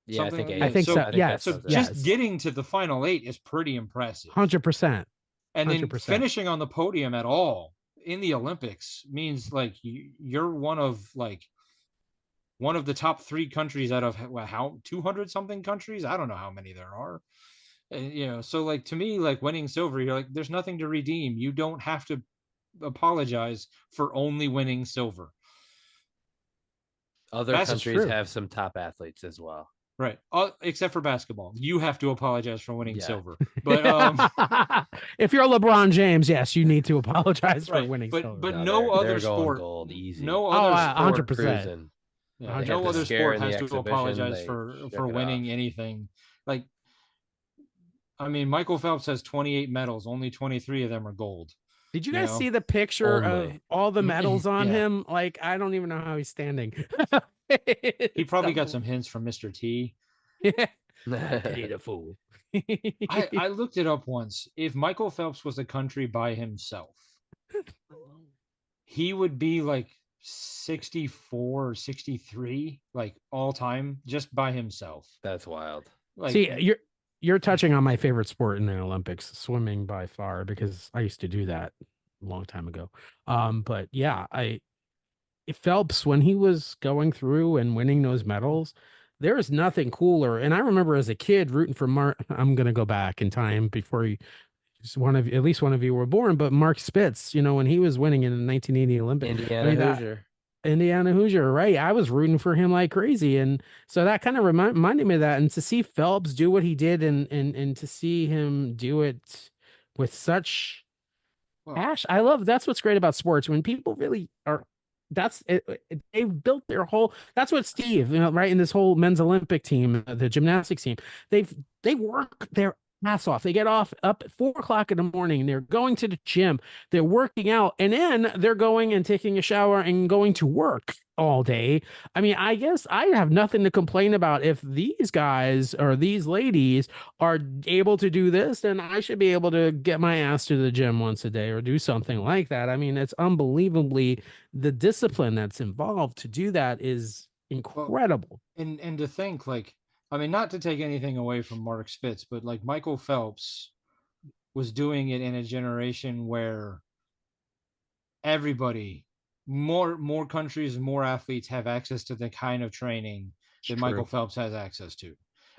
[SPEAKER 2] Yeah, I
[SPEAKER 3] Something
[SPEAKER 2] think
[SPEAKER 3] like
[SPEAKER 1] I
[SPEAKER 2] 8.
[SPEAKER 3] yeah.
[SPEAKER 1] think
[SPEAKER 3] So
[SPEAKER 1] so.
[SPEAKER 2] I think that
[SPEAKER 3] so
[SPEAKER 1] Yes,
[SPEAKER 2] sounds right.
[SPEAKER 3] just
[SPEAKER 1] yes,
[SPEAKER 3] getting to the final eight is pretty impressive.
[SPEAKER 1] 100%,
[SPEAKER 3] And then
[SPEAKER 1] 100%.
[SPEAKER 3] finishing on the podium at all in the Olympics means like you're one of the top 3 countries out of how 200 something countries. I don't know how many there are. And, so like to me, like winning silver, you're like, there's nothing to redeem. You don't have to apologize for only winning silver.
[SPEAKER 2] Other
[SPEAKER 3] That's
[SPEAKER 1] That's
[SPEAKER 2] countries
[SPEAKER 1] true.
[SPEAKER 2] have some top athletes as well.
[SPEAKER 3] right. Except for basketball, you have to apologize for winning
[SPEAKER 2] Yeah.
[SPEAKER 3] silver. But
[SPEAKER 1] If you're LeBron James, yes, you need to apologize for
[SPEAKER 3] right.
[SPEAKER 1] winning
[SPEAKER 3] But
[SPEAKER 1] silver.
[SPEAKER 3] but
[SPEAKER 2] No,
[SPEAKER 3] no
[SPEAKER 2] they're
[SPEAKER 3] other
[SPEAKER 2] going
[SPEAKER 3] sport,
[SPEAKER 2] gold easy.
[SPEAKER 3] no
[SPEAKER 1] Oh,
[SPEAKER 3] other sport,
[SPEAKER 1] 100%.
[SPEAKER 2] Cruising.
[SPEAKER 3] yeah,
[SPEAKER 2] They had
[SPEAKER 3] no
[SPEAKER 2] the
[SPEAKER 3] other
[SPEAKER 1] 100%.
[SPEAKER 2] scare
[SPEAKER 3] sport
[SPEAKER 2] in the
[SPEAKER 3] has to
[SPEAKER 2] exhibition.
[SPEAKER 3] apologize
[SPEAKER 2] They
[SPEAKER 3] for
[SPEAKER 2] shook it off.
[SPEAKER 3] winning anything. Like, I mean, Michael Phelps has 28 medals, only 23 of them are gold.
[SPEAKER 1] Did you
[SPEAKER 3] You
[SPEAKER 1] guys
[SPEAKER 3] know,
[SPEAKER 1] see the picture of
[SPEAKER 2] Only.
[SPEAKER 1] all the medals on
[SPEAKER 3] yeah.
[SPEAKER 1] him? Like, I don't even know how he's standing.
[SPEAKER 3] He
[SPEAKER 1] It's
[SPEAKER 3] probably got some hints from Mr. T.
[SPEAKER 1] Yeah. I pity the fool.
[SPEAKER 3] I looked it up once. If Michael Phelps was a country by himself, he would be like 64 or 63, like all time, just by himself.
[SPEAKER 2] That's wild.
[SPEAKER 3] Like,
[SPEAKER 1] See, you're touching on my favorite sport in the Olympics, swimming by far, because I used to do that a long time ago. But yeah, Phelps, when he was going through and winning those medals, there is nothing cooler. And I remember as a kid rooting for I'm gonna go back in time before at least one of you were born, but Mark Spitz, when he was winning in the 1980 Olympic, I
[SPEAKER 2] Indiana
[SPEAKER 1] mean that
[SPEAKER 2] Hoosier.
[SPEAKER 1] Indiana Hoosier, right? I was rooting for him like crazy, and so that kind of reminded me of that. And to see Phelps do what he did, and to see him do it with such
[SPEAKER 3] well,
[SPEAKER 1] passion, I love. That's what's great about sports when people really are. That's it, they've built their whole. That's what Steve, right? In this whole men's Olympic team, the gymnastics team, they work their ass off. They get off up at 4 o'clock in the morning. They're going to the gym. They're working out, and then they're going and taking a shower and going to work all day. I mean, I guess I have nothing to complain about if these guys or these ladies are able to do this, then I should be able to get my ass to the gym once a day or do something like that. I mean, it's unbelievably the discipline that's involved to do that is
[SPEAKER 3] well,
[SPEAKER 1] incredible.
[SPEAKER 3] and to think like I mean, not to take anything away from Mark Spitz, but like Michael Phelps was doing it in a generation where everybody, more countries, more athletes have access to the kind of training
[SPEAKER 1] It's
[SPEAKER 3] that Michael
[SPEAKER 1] true.
[SPEAKER 3] Phelps has access to.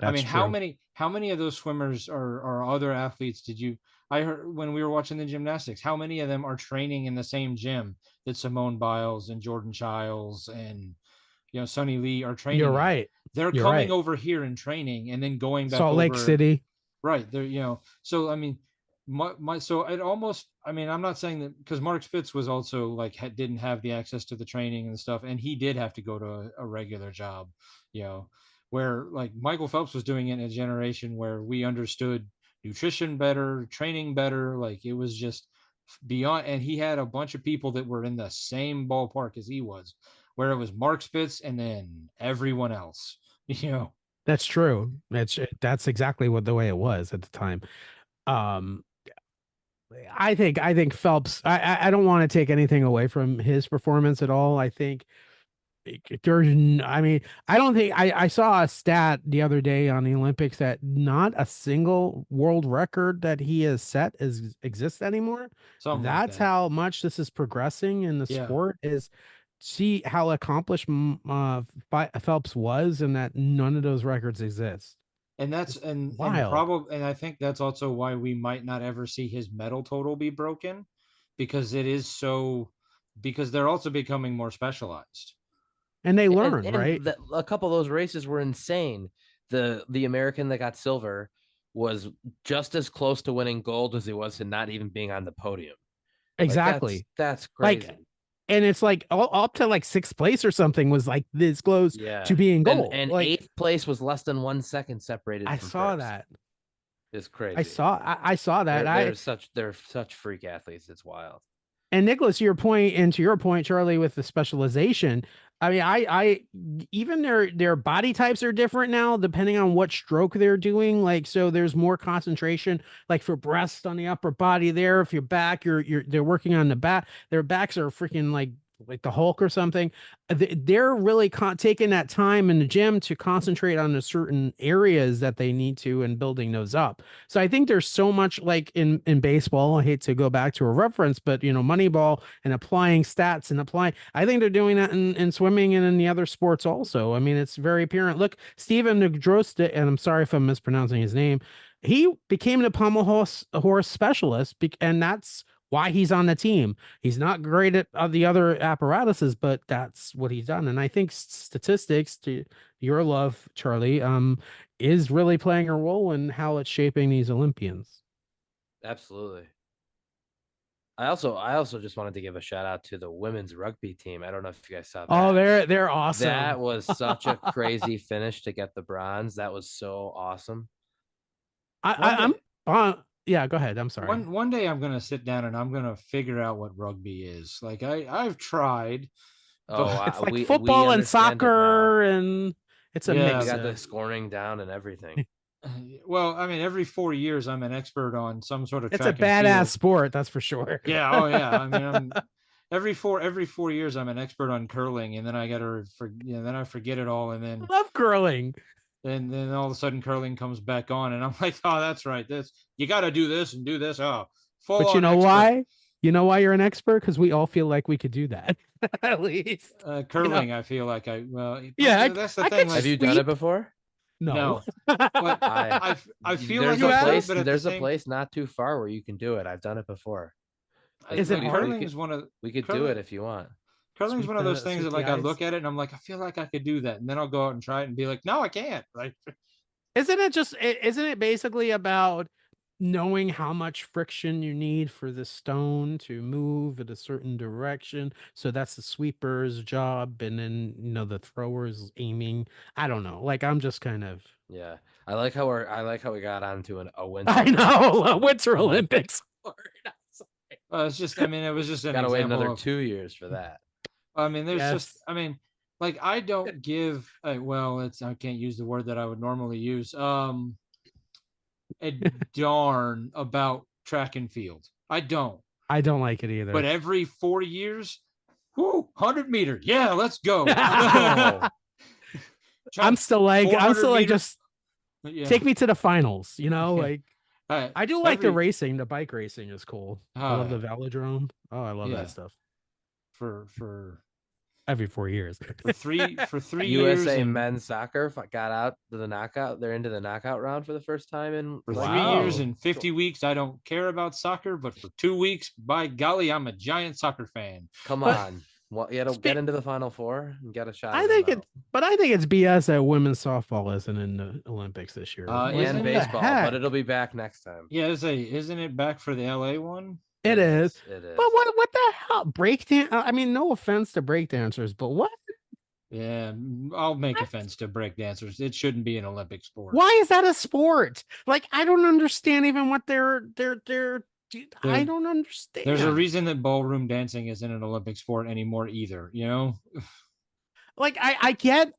[SPEAKER 3] I
[SPEAKER 1] That's
[SPEAKER 3] mean,
[SPEAKER 1] true.
[SPEAKER 3] how many of those swimmers or other athletes did you? I heard when we were watching the gymnastics, how many of them are training in the same gym that Simone Biles and Jordan Childs and Sonny Lee are
[SPEAKER 1] You're
[SPEAKER 3] training in?
[SPEAKER 1] right.
[SPEAKER 3] They're
[SPEAKER 1] You're
[SPEAKER 3] coming
[SPEAKER 1] right.
[SPEAKER 3] over here and training and then going back
[SPEAKER 1] Salt Lake
[SPEAKER 3] over.
[SPEAKER 1] City.
[SPEAKER 3] Right. There, so I mean, so it almost, I mean, I'm not saying that because Mark Spitz was also like didn't have the access to the training and stuff, and he did have to go to a regular job, you know, where like Michael Phelps was doing it in a generation where we understood nutrition better, training better, like it was just beyond, and he had a bunch of people that were in the same ballpark as he was, where it was Mark Spitz and then everyone else, you know.
[SPEAKER 1] That's true. That's exactly what the way it was at the time. Um, I think Phelps. I don't want to take anything away from his performance at all. I think I mean, I don't think I saw a stat the other day on the Olympics that not a single world record that he has set exists anymore.
[SPEAKER 3] Something like
[SPEAKER 1] That's
[SPEAKER 3] that.
[SPEAKER 1] how much this is progressing in the
[SPEAKER 3] Yeah.
[SPEAKER 1] sport is see how accomplished Phelps was and that none of those records exist.
[SPEAKER 3] And that's
[SPEAKER 1] It's
[SPEAKER 3] and
[SPEAKER 1] wild.
[SPEAKER 3] probably, and I think that's also why we might not ever see his medal total be broken, because it is so, because they're also becoming more specialized.
[SPEAKER 1] And they
[SPEAKER 2] And
[SPEAKER 1] learn, right?
[SPEAKER 2] a couple of those races were insane. The American that got silver was just as close to winning gold as he was to not even being on the podium. Like
[SPEAKER 1] Exactly.
[SPEAKER 2] that's
[SPEAKER 1] Like,
[SPEAKER 2] crazy.
[SPEAKER 1] and it's like up to like sixth place or something was like this close
[SPEAKER 2] Yeah.
[SPEAKER 1] to being gold.
[SPEAKER 2] And
[SPEAKER 1] Like
[SPEAKER 2] eighth place was less than 1 second separated
[SPEAKER 1] I
[SPEAKER 2] from
[SPEAKER 1] saw
[SPEAKER 2] first.
[SPEAKER 1] that.
[SPEAKER 2] It's crazy.
[SPEAKER 1] I saw that.
[SPEAKER 2] They're such freak athletes. It's wild.
[SPEAKER 1] And Nicholas, your point, and to your point, Charlie, with the specialization, I mean, even their body types are different now, depending on what stroke they're doing. Like, so there's more concentration, like for breast on the upper body there. If you're back, they're working on the back. Their backs are freaking like the Hulk or something. They're really taking that time in the gym to concentrate on the certain areas that they need to and building those up. So I think there's so much like in baseball. I hate to go back to a reference, but Moneyball and applying stats and applying. I think they're doing that in swimming and in the other sports also. I mean, it's very apparent. Look, Steven Nedrosta, and I'm sorry if I'm mispronouncing his name. He became the pommel horse specialist, and that's why he's on the team. He's not great at the other apparatuses, but that's what he's done. And I think statistics, to your love, Charlie, is really playing a role in how it's shaping these Olympians.
[SPEAKER 2] Absolutely. I also just wanted to give a shout out to the women's rugby team. I don't know if you guys saw that.
[SPEAKER 1] Oh, they're awesome.
[SPEAKER 2] That was such a crazy finish to get the bronze. That was so awesome.
[SPEAKER 1] I'm yeah, go ahead. I'm sorry.
[SPEAKER 3] One day I'm gonna sit down and I'm gonna figure out what rugby is. Like I've tried.
[SPEAKER 2] Oh,
[SPEAKER 1] it's like football and soccer, and it's a mix.
[SPEAKER 2] We got the scoring down and everything.
[SPEAKER 3] Well, I mean, every 4 years I'm an expert on some sort of.
[SPEAKER 1] It's a badass sport, that's for sure.
[SPEAKER 3] Yeah. Oh yeah. I mean, every 4 years I'm an expert on curling, and then I gotta then I forget it all, and then
[SPEAKER 1] I love curling.
[SPEAKER 3] And then all of a sudden curling comes back on, and I'm like, oh, that's right. You got to do this and do this. Oh,
[SPEAKER 1] but you know expert. Why? You know why you're an expert? Because we all feel like we could do that. At least
[SPEAKER 3] curling, I feel like that's the
[SPEAKER 2] thing. Have you done it before?
[SPEAKER 1] No.
[SPEAKER 3] But I feel
[SPEAKER 2] there's
[SPEAKER 3] like
[SPEAKER 2] a place. There's a place not too far where you can do it. I've done it before.
[SPEAKER 1] Is it
[SPEAKER 3] curling? Is one of
[SPEAKER 2] we could do it if you want.
[SPEAKER 3] Curling is one of those things that like I look at it and I'm like, I feel like I could do that, and then I'll go out and try it and be like, no, I can't. Like,
[SPEAKER 1] isn't it basically about knowing how much friction you need for the stone to move in a certain direction? So that's the sweeper's job, and then the thrower's aiming. I don't know. Like I'm just kind of
[SPEAKER 2] I like how we got onto a winter.
[SPEAKER 1] I know a Winter Olympics.
[SPEAKER 3] It's just, I mean, it was just an
[SPEAKER 2] gotta wait another 2 years for that.
[SPEAKER 3] I mean, there's just, I mean, like I don't give I can't use the word that I would normally use. A darn about track and field. I don't
[SPEAKER 1] like it either.
[SPEAKER 3] But every 4 years, 100 meters. Yeah, let's go.
[SPEAKER 1] I'm still like take me to the finals. Like I do like the
[SPEAKER 3] every
[SPEAKER 1] racing. The bike racing is cool. I love the velodrome. Oh, I love that stuff.
[SPEAKER 3] For
[SPEAKER 1] Every 4 years.
[SPEAKER 3] for 3 years
[SPEAKER 2] USA
[SPEAKER 3] and
[SPEAKER 2] men's soccer got out to the knockout. They're into the knockout round for the first time in
[SPEAKER 3] for
[SPEAKER 2] like
[SPEAKER 3] 3 years
[SPEAKER 1] Wow.
[SPEAKER 3] and 50 weeks, I don't care about soccer, but for 2 weeks, by golly, I'm a giant soccer fan.
[SPEAKER 2] Come
[SPEAKER 1] But
[SPEAKER 2] on. Well, you don't get into the Final Four and get a shot
[SPEAKER 1] I
[SPEAKER 2] at a
[SPEAKER 1] think
[SPEAKER 2] medal.
[SPEAKER 1] I think it's BS that women's softball isn't in the Olympics this year. Like,
[SPEAKER 2] And
[SPEAKER 1] what the
[SPEAKER 2] baseball, but
[SPEAKER 1] heck?
[SPEAKER 2] it'll be back next time.
[SPEAKER 3] Yeah, isn't it back for the LA one?
[SPEAKER 1] It is.
[SPEAKER 2] It is.
[SPEAKER 1] But what the hell? Breakdance? I mean, no offense to breakdancers, but what?
[SPEAKER 3] Yeah, I'll make offense to breakdancers. It shouldn't be an Olympic sport.
[SPEAKER 1] Why is that a sport? Like, I don't understand even what they're I don't understand.
[SPEAKER 3] There's a reason that ballroom dancing isn't an Olympic sport anymore either, you know?
[SPEAKER 1] Like I get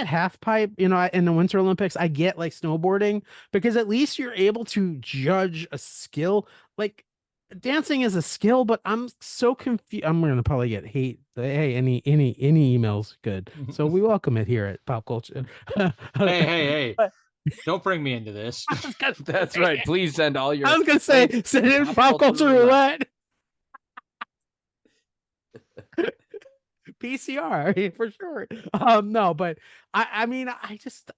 [SPEAKER 1] half pipe, in the Winter Olympics. I get like snowboarding because at least you're able to judge a skill. Like dancing is a skill, but I'm so confused. I'm gonna probably get hate. Hey, any emails good. So we welcome it here at Pop Culture.
[SPEAKER 3] hey. Don't bring me into this.
[SPEAKER 2] That's right. Please send all your.
[SPEAKER 1] I was gonna say send in Pop Culture Roulette. PCR for sure. No, but I mean, I just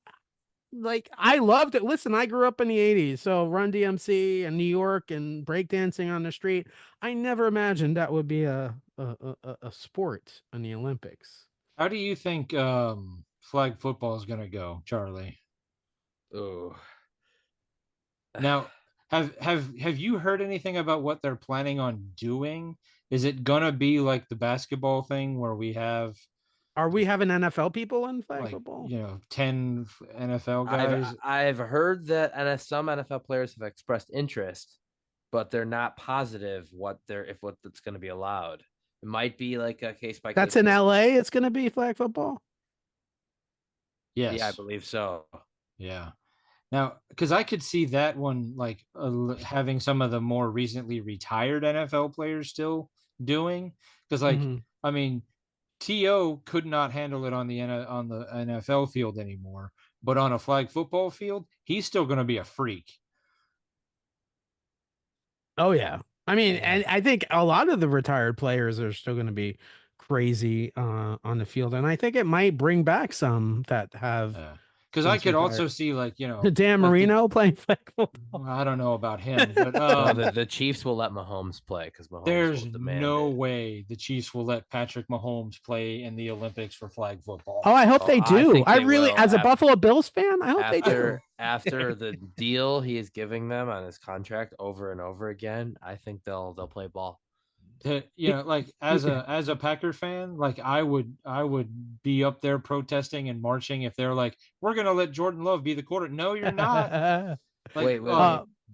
[SPEAKER 1] like I loved it. Listen, I grew up in the 80s, so Run DMC and New York and breakdancing on the street. I never imagined that would be a sport in the Olympics.
[SPEAKER 3] How do you think flag football is gonna go, Charlie?
[SPEAKER 2] Oh.
[SPEAKER 3] Now, have you heard anything about what they're planning on doing? Is it gonna be like the basketball thing where we have
[SPEAKER 1] Are we having NFL people in flag football?
[SPEAKER 3] 10 NFL guys?
[SPEAKER 2] I've heard that some NFL players have expressed interest, but they're not positive what's going to be allowed. It might be like a case by case.
[SPEAKER 1] That's in LA. It's going to be flag football.
[SPEAKER 3] Yes.
[SPEAKER 2] Yeah, I believe so.
[SPEAKER 3] Yeah. Now, because I could see that one like having some of the more recently retired NFL players still doing, because I mean, T.O. could not handle it on the NFL field anymore, but on a flag football field, he's still going to be a freak.
[SPEAKER 1] Oh yeah, I mean, and I think a lot of the retired players are still going to be crazy on the field, and I think it might bring back some that have.
[SPEAKER 3] Because I could also see
[SPEAKER 1] Dan Marino playing flag football.
[SPEAKER 3] I don't know about him, but
[SPEAKER 2] the Chiefs will let Mahomes play because Mahomes
[SPEAKER 3] there's no way the Chiefs will let Patrick Mahomes play in the Olympics for flag football.
[SPEAKER 1] Oh, I hope they do. I really, as a Buffalo Bills fan, I hope they do.
[SPEAKER 2] After the deal he is giving them on his contract over and over again, I think they'll play ball.
[SPEAKER 3] Like as a Packer fan, like I would be up there protesting and marching if they're like, we're gonna let Jordan Love be the quarterback. No, you're not.
[SPEAKER 2] Wait.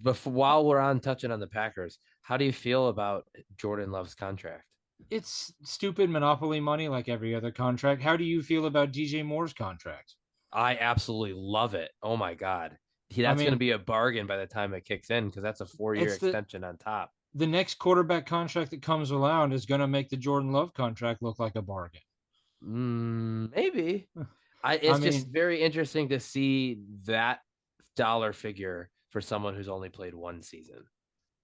[SPEAKER 2] Before, while we're touching on the Packers, how do you feel about Jordan Love's contract?
[SPEAKER 3] It's stupid monopoly money like every other contract. How do you feel about DJ Moore's contract?
[SPEAKER 2] I absolutely love it. Oh my God. That's going to be a bargain by the time it kicks in because that's a 4-year extension on top.
[SPEAKER 3] The next quarterback contract that comes around is going to make the Jordan Love contract look like a bargain.
[SPEAKER 2] Maybe. It's just very interesting to see that dollar figure for someone who's only played one season.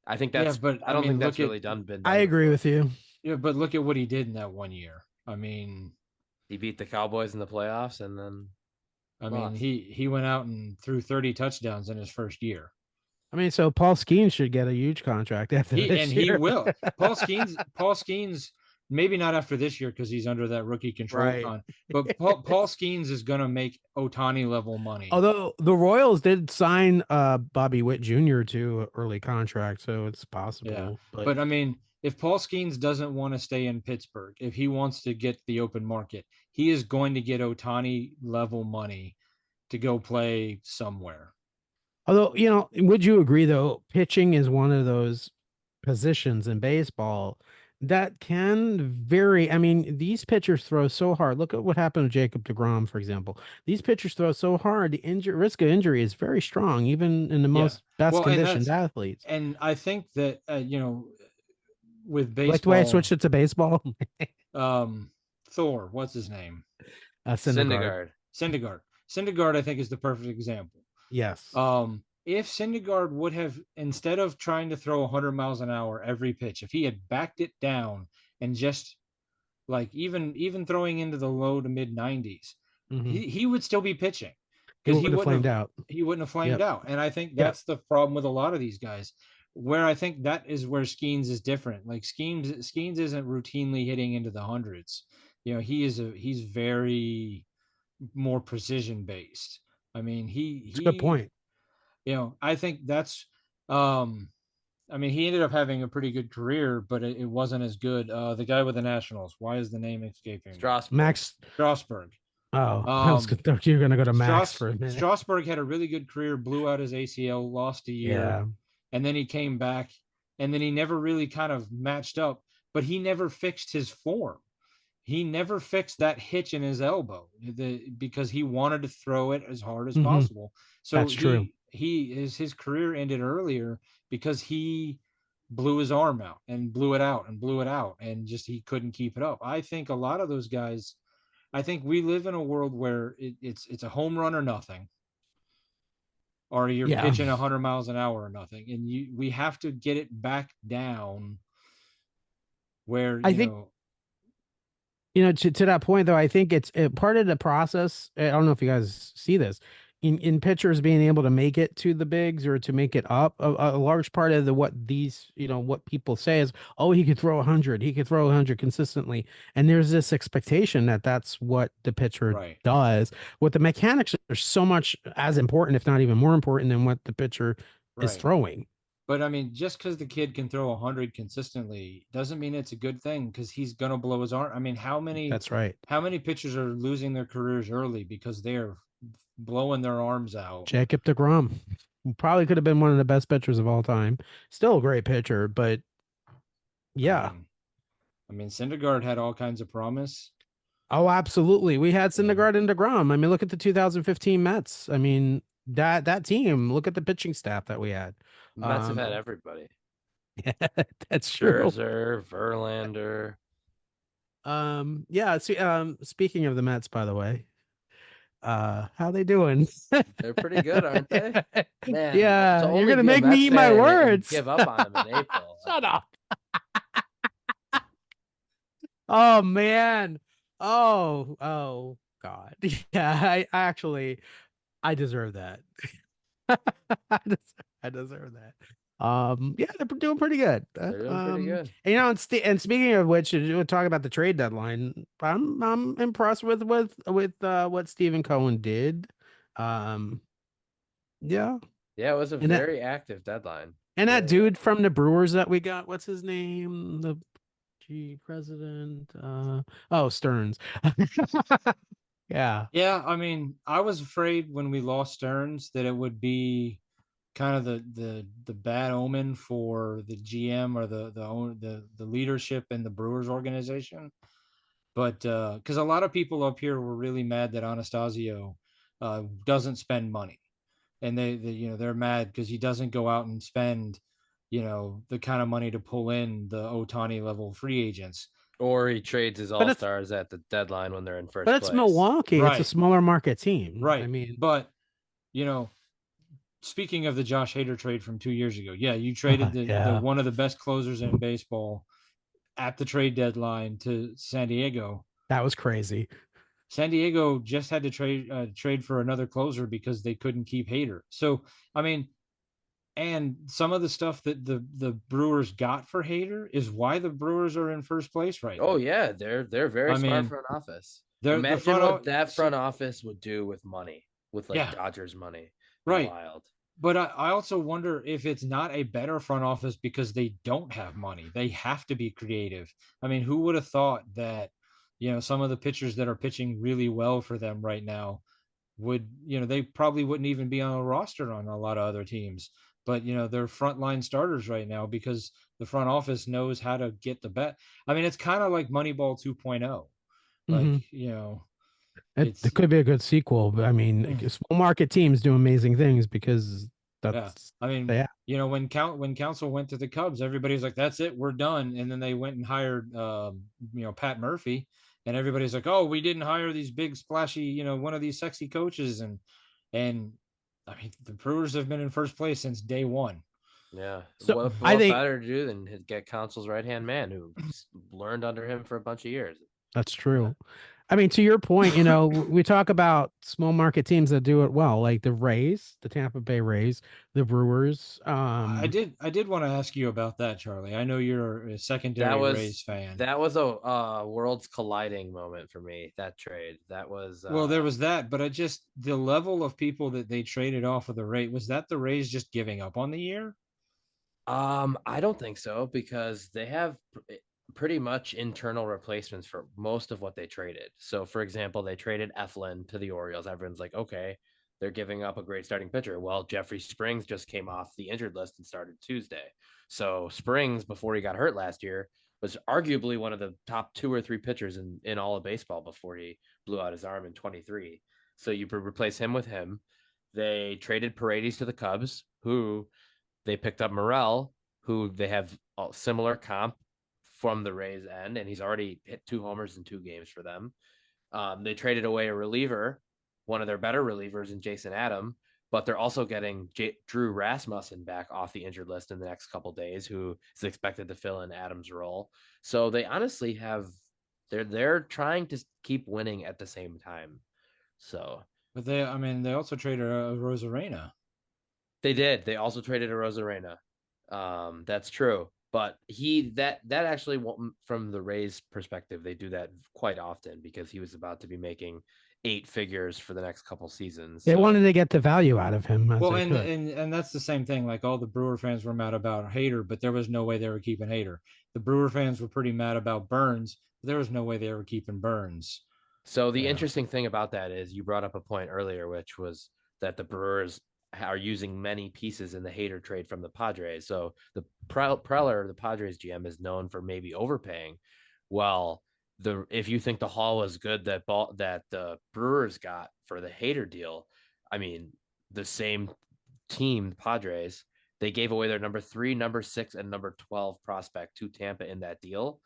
[SPEAKER 2] I think that's, but I don't think that's really been done.
[SPEAKER 1] I agree with you.
[SPEAKER 3] Yeah, but look at what he did in that 1 year. I mean,
[SPEAKER 2] he beat the Cowboys in the playoffs and then
[SPEAKER 3] lost. He went out and threw 30 touchdowns in his first year.
[SPEAKER 1] I mean, so Paul Skeens should get a huge contract after this year.
[SPEAKER 3] He will. Paul Skeens, maybe not after this year because he's under that rookie control con. But Paul Skeens is going to make Ohtani level money.
[SPEAKER 1] Although the Royals did sign Bobby Witt Jr. to an early contract, so it's possible.
[SPEAKER 3] Yeah. But I mean, if Paul Skeens doesn't want to stay in Pittsburgh, if he wants to get the open market, he is going to get Ohtani level money to go play somewhere.
[SPEAKER 1] Although, would you agree, though, pitching is one of those positions in baseball that can vary. I mean, these pitchers throw so hard. Look at what happened to Jacob deGrom, for example. These pitchers throw so hard. The risk of injury is very strong, even in the best conditioned athletes.
[SPEAKER 3] And I think that, with baseball.
[SPEAKER 1] Like the way I switched it to baseball.
[SPEAKER 3] Thor, what's his name?
[SPEAKER 2] Syndergaard.
[SPEAKER 3] Syndergaard, I think, is the perfect example.
[SPEAKER 1] Yes.
[SPEAKER 3] If Syndergaard would have, instead of trying to throw 100 miles an hour every pitch, if he had backed it down and just like even throwing into the low to mid 90s, he would still be pitching
[SPEAKER 1] He
[SPEAKER 3] because
[SPEAKER 1] would have flamed out.
[SPEAKER 3] he wouldn't have flamed
[SPEAKER 1] Yep.
[SPEAKER 3] out. And I think
[SPEAKER 1] Yep.
[SPEAKER 3] that's the problem with a lot of these guys. Where I think that is where Skeens is different. Like Skeens isn't routinely hitting into the hundreds. You know, he's very more precision based. I mean,
[SPEAKER 1] It's a good point.
[SPEAKER 3] you know, I think that's I mean, he ended up having a pretty good career, but it wasn't as good. The guy with the Nationals, why is the name escaping me?
[SPEAKER 2] Strasburg.
[SPEAKER 1] Max
[SPEAKER 3] Strasburg.
[SPEAKER 1] Oh, I was thought you were gonna go to Max for a minute.
[SPEAKER 3] Strasburg had a really good career, blew out his ACL, lost a year, and then he came back, and then he never really kind of matched up, but he never fixed his form. He never fixed that hitch in his elbow because he wanted to throw it as hard as possible. So
[SPEAKER 1] that's true.
[SPEAKER 3] His career ended earlier because he blew his arm out and blew it out and blew it out and just he couldn't keep it up. I think a lot of those guys, I think we live in a world where it's a home run or nothing, or you're pitching 100 miles an hour or nothing, and we have to get it back down where
[SPEAKER 1] I think to that point though, I think it's part of the process. I don't know if you guys see this in pitchers being able to make it to the bigs or to make it up. A large part of what these, what people say is, oh, he could throw 100, he could throw 100 consistently, and there's this expectation that that's what the pitcher does. What the mechanics are so much as important, if not even more important, than what the pitcher is throwing.
[SPEAKER 3] But I mean, just because the kid can throw 100 consistently doesn't mean it's a good thing because he's gonna blow his arm. I mean,
[SPEAKER 1] That's right.
[SPEAKER 3] How many pitchers are losing their careers early because they're blowing their arms out?
[SPEAKER 1] Jacob deGrom probably could have been one of the best pitchers of all time. Still a great pitcher, but yeah.
[SPEAKER 3] I mean, Syndergaard had all kinds of promise.
[SPEAKER 1] Oh, absolutely. We had Syndergaard and deGrom. I mean, look at the 2015 Mets. I mean, that team. Look at the pitching staff that we had.
[SPEAKER 2] Mets have had everybody.
[SPEAKER 1] Yeah, that's true.
[SPEAKER 2] Scherzer, Verlander.
[SPEAKER 1] Yeah. Speaking of the Mets, by the way, how they doing?
[SPEAKER 2] They're pretty good, aren't they? Man,
[SPEAKER 1] yeah, you're gonna make me eat my words.
[SPEAKER 2] Give up on them in April.
[SPEAKER 1] Shut up. Oh man. Oh God. Yeah, I deserve that. I deserve that. Yeah, they're doing pretty good.
[SPEAKER 2] They're doing pretty good.
[SPEAKER 1] And, and speaking of which, we'll talk about the trade deadline. I'm impressed with what Stephen Cohen did. Yeah.
[SPEAKER 2] Yeah, it was a very active dedeadline.
[SPEAKER 1] And that dude from the Brewers that we got, what's his name? The president. Stearns. Yeah.
[SPEAKER 3] Yeah, I mean, I was afraid when we lost Stearns that it would be kind of the bad omen for the GM or the leadership in the Brewers organization. But because a lot of people up here were really mad that Anastasio doesn't spend money, and they're mad because he doesn't go out and spend the kind of money to pull in the Ohtani level free agents.
[SPEAKER 2] Or he trades his all-stars at the deadline when they're in first place.
[SPEAKER 1] But it's Milwaukee. Right. It's a smaller market team.
[SPEAKER 3] Right.
[SPEAKER 1] I mean,
[SPEAKER 3] but speaking of the Josh Hader trade from 2 years ago, yeah, you traded the one of the best closers in baseball at the trade deadline to San Diego.
[SPEAKER 1] That was crazy.
[SPEAKER 3] San Diego just had to trade for another closer because they couldn't keep Hader. So, I mean, and some of the stuff that the Brewers got for Hader is why the Brewers are in first place right now.
[SPEAKER 2] Oh yeah, they're very smart front office. Imagine what that front office would do with money, with Dodgers money.
[SPEAKER 3] Right.
[SPEAKER 2] Wild.
[SPEAKER 3] But I also wonder if it's not a better front office because they don't have money. They have to be creative. I mean, who would have thought that, some of the pitchers that are pitching really well for them right now would, they probably wouldn't even be on a roster on a lot of other teams. But, they're frontline starters right now because the front office knows how to get the bet. I mean, it's kind of like Moneyball 2.0. Like,
[SPEAKER 1] it could be a good sequel, but I mean, small market teams do amazing things because that's.
[SPEAKER 3] I mean, when Council went to the Cubs, everybody's like, "That's it, we're done." And then they went and hired, Pat Murphy, and everybody's like, "Oh, we didn't hire these big splashy, one of these sexy coaches." And I mean, the Brewers have been in first place since day one.
[SPEAKER 2] Yeah.
[SPEAKER 1] So
[SPEAKER 2] What
[SPEAKER 1] I think
[SPEAKER 2] better to do than get Council's right-hand man who learned under him for a bunch of years?
[SPEAKER 1] that's true. I mean, to your point, you know, we talk about small market teams that do it well, like the Rays, the Tampa Bay Rays, the Brewers.
[SPEAKER 3] I did want to ask you about that, Charlie. I know you're a
[SPEAKER 2] That
[SPEAKER 3] secondary
[SPEAKER 2] was
[SPEAKER 3] Rays fan.
[SPEAKER 2] a worlds colliding moment for me. That trade. That was
[SPEAKER 3] Well, there was that, but I just the level of people that they traded off of the Rays, was that the Rays just giving up on the year?
[SPEAKER 2] I don't think so because they have pretty much internal replacements for most of what they traded. So, for example, they traded Eflin to the Orioles. Everyone's like, okay, they're giving up a great starting pitcher. Well, Jeffrey Springs just came off the injured list and started Tuesday. So, Springs, before he got hurt last year, was arguably one of the top 2 or 3 pitchers in all of baseball before he blew out his arm in 23. So, you replace him with him. They traded Paredes to the Cubs, who they picked up Morel, who they have a similar comp from the Rays end, and he's already hit 2 homers in 2 games for them. They traded away a reliever, one of their better relievers in Jason Adam, but they're also getting Drew Rasmussen back off the injured list in the next couple days, who is expected to fill in Adams' role. So they honestly have they're trying to keep winning at the same time. So,
[SPEAKER 3] but they also traded Rosarena.
[SPEAKER 2] They did. They also traded a Rosarena. That's true. But that actually, from the Rays' perspective, they do that quite often because he was about to be making 8 figures for the next couple seasons.
[SPEAKER 1] they wanted to get the value out of him as
[SPEAKER 3] Well,
[SPEAKER 1] they could.
[SPEAKER 3] and that's the same thing. Like all the Brewer fans were mad about Hader, but there was no way they were keeping Hader. The Brewer fans were pretty mad about Burns, but there was no way they were keeping Burns.
[SPEAKER 2] So the interesting thing about that is you brought up a point earlier, which was that the Brewers are using many pieces in the Hader trade from the Padres. So the Preller, the Padres GM, is known for maybe overpaying. Well, if you think the haul was good that the Brewers got for the Hader deal, I mean, the same team, the Padres, they gave away their number 3, number 6, and number 12 prospect to Tampa in that deal,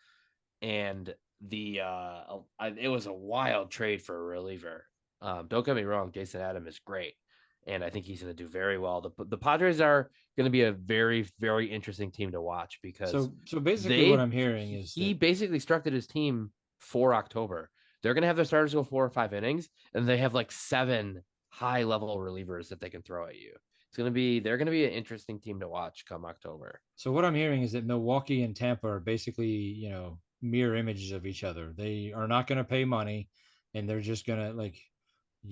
[SPEAKER 2] and it was a wild trade for a reliever. Don't get me wrong, Jason Adam is great, and I think he's going to do very well. The Padres are going to be a very, very interesting team to watch because
[SPEAKER 3] so basically what I'm hearing is
[SPEAKER 2] he basically structured his team for October. They're going to have their starters go 4 or 5 innings, and they have like 7 high level relievers that they can throw at you. They're going to be an interesting team to watch come October.
[SPEAKER 3] So what I'm hearing is that Milwaukee and Tampa are basically, mirror images of each other. They are not going to pay money, and they're just going to like.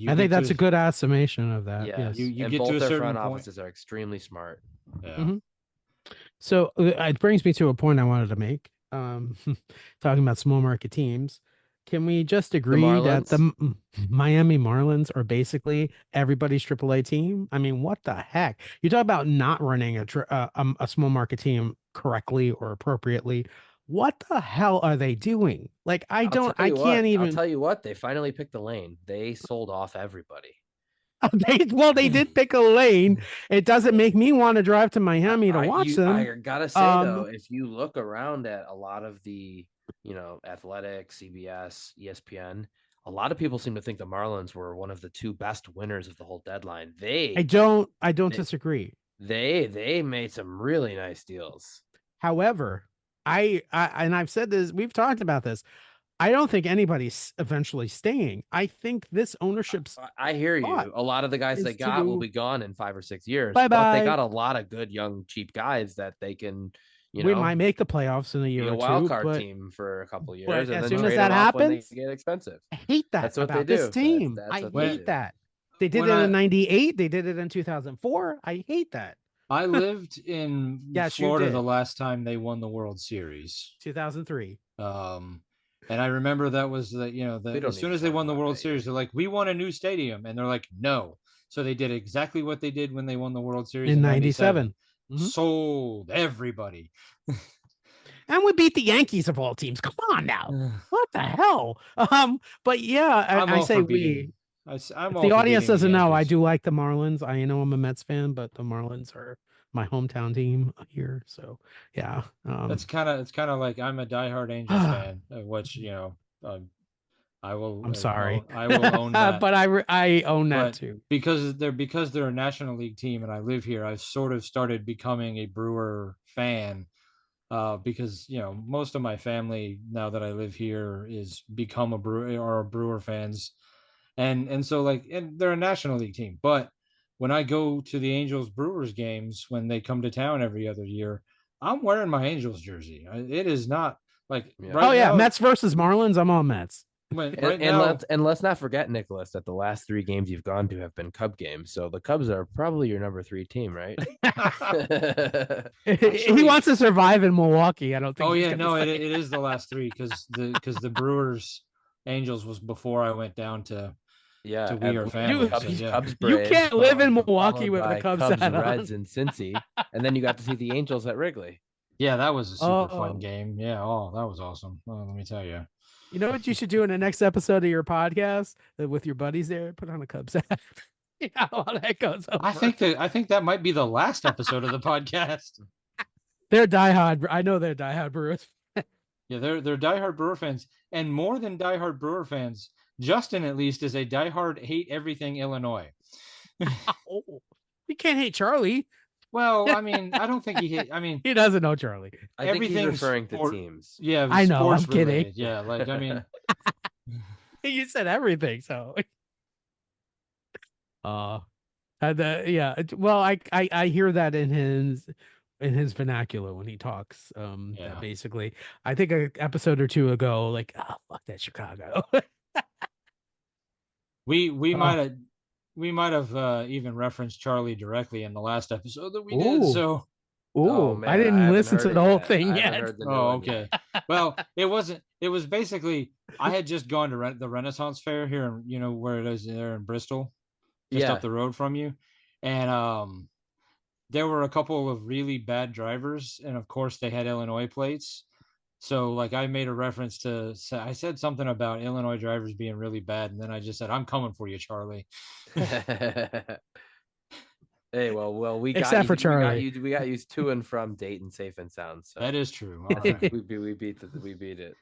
[SPEAKER 1] I think that's a good estimation of that.
[SPEAKER 2] Yeah,
[SPEAKER 1] yes.
[SPEAKER 2] You get both to a their front offices are extremely smart.
[SPEAKER 3] Yeah. Mm-hmm.
[SPEAKER 1] So it brings me to a point I wanted to make. Talking about small market teams, can we just agree that the Miami Marlins are basically everybody's AAA team? I mean, what the heck? You talk about not running a small market team correctly or appropriately. What the hell are they doing? Like, I can't even.
[SPEAKER 2] I'll tell you what, they finally picked the lane. They sold off everybody.
[SPEAKER 1] They did pick a lane. It doesn't make me want to drive to Miami to watch them.
[SPEAKER 2] I gotta say though, if you look around at a lot of the, Athletic, CBS, ESPN, a lot of people seem to think the Marlins were one of the 2 best winners of the whole deadline. I
[SPEAKER 1] don't disagree.
[SPEAKER 2] They made some really nice deals.
[SPEAKER 1] However, and I've said this, we've talked about this. I don't think anybody's eventually staying. I think this ownership's.
[SPEAKER 2] I hear you. A lot of the guys they got will be gone in 5 or 6 years.
[SPEAKER 1] Bye-bye.
[SPEAKER 2] But they got a lot of good, young, cheap guys that they can,
[SPEAKER 1] we might make the playoffs in a year or 2.
[SPEAKER 2] Be a wild card team for a couple of years.
[SPEAKER 1] And as soon as that happens,
[SPEAKER 2] they get expensive.
[SPEAKER 1] I hate that. That's what they do. This team. I hate that. They did it in '98. They did it in 2004. I hate that.
[SPEAKER 3] I lived in Florida the last time they won the World Series.
[SPEAKER 1] 2003.
[SPEAKER 3] And I remember that was as soon as they won the World Series, they're like, we want a new stadium. And they're like, no. So they did exactly what they did when they won the World Series
[SPEAKER 1] in 97.
[SPEAKER 3] Mm-hmm. Sold everybody.
[SPEAKER 1] And we beat the Yankees of all teams. Come on now. What the hell? But yeah, I say we. If the audience doesn't know, I do like the Marlins. I know I'm a Mets fan, but the Marlins are my hometown team here. So yeah,
[SPEAKER 3] it's kind of like I'm a diehard Angels fan, which I will.
[SPEAKER 1] I'm sorry.
[SPEAKER 3] I will own that.
[SPEAKER 1] But I own that
[SPEAKER 3] But
[SPEAKER 1] too.
[SPEAKER 3] because they're a National League team and I live here, I've sort of started becoming a Brewer fan. Because most of my family now that I live here is become a Brewer fans, and so and they're a National League team. But when I go to the Angels Brewers games when they come to town every other year, I'm wearing my Angels jersey. It is not
[SPEAKER 1] Oh
[SPEAKER 3] right
[SPEAKER 1] yeah,
[SPEAKER 3] now.
[SPEAKER 1] Mets versus Marlins. I'm on Mets.
[SPEAKER 3] Right now,
[SPEAKER 2] let's not forget, Nicholas, that the last 3 games you've gone to have been Cub games. So the Cubs are probably your number 3 team, right?
[SPEAKER 1] He wants to survive in Milwaukee. I don't think.
[SPEAKER 3] Oh
[SPEAKER 1] he's
[SPEAKER 3] yeah, no, it
[SPEAKER 1] it
[SPEAKER 3] is the last 3 because the Brewers Angels was before I went down to We Are Family.
[SPEAKER 2] Cubs
[SPEAKER 1] You
[SPEAKER 2] Braves,
[SPEAKER 1] can't live in Milwaukee
[SPEAKER 2] followed
[SPEAKER 1] with a
[SPEAKER 2] by
[SPEAKER 1] Cubs
[SPEAKER 2] Cubs
[SPEAKER 1] hat
[SPEAKER 2] Reds
[SPEAKER 1] on.
[SPEAKER 2] and Cincy, and then you got to see the Angels at Wrigley.
[SPEAKER 3] Yeah, that was a super fun game. Yeah, that was awesome. Let me tell you.
[SPEAKER 1] You know what you should do in the next episode of your podcast with your buddies there? Put on a Cubs hat. Yeah, how that goes over.
[SPEAKER 3] I think that might be the last episode of the podcast.
[SPEAKER 1] They're diehard. I know they're diehard Brewers.
[SPEAKER 3] Yeah, they're diehard Brewer fans, and more than diehard Brewer fans, Justin at least is a diehard hate everything Illinois.
[SPEAKER 1] You can't hate Charlie.
[SPEAKER 3] Well, I mean, I don't think
[SPEAKER 1] he doesn't know Charlie.
[SPEAKER 2] I think he's referring to teams.
[SPEAKER 3] Yeah,
[SPEAKER 1] I know. I'm
[SPEAKER 3] related.
[SPEAKER 1] kidding.
[SPEAKER 3] Yeah, I mean,
[SPEAKER 1] you said everything, so. Yeah. Well, I hear that in his vernacular when he talks. That basically, I think an episode or two ago, oh fuck that Chicago.
[SPEAKER 3] we might have even referenced Charlie directly in the last episode that we did. So,
[SPEAKER 1] man, I didn't listen to the whole thing yet.
[SPEAKER 3] Okay. Well, it wasn't. It was basically I had just gone to the Renaissance Fair here, where it is there in Bristol, just up the road from you, and there were a couple of really bad drivers, and of course they had Illinois plates. So I made a reference to, I said something about Illinois drivers being really bad, and then I just said, "I'm coming for you, Charlie."
[SPEAKER 2] Hey, well, we
[SPEAKER 1] except
[SPEAKER 2] got you,
[SPEAKER 1] for Charlie,
[SPEAKER 2] we got you to and from Dayton safe and sound. So
[SPEAKER 3] that is true.
[SPEAKER 2] we beat it.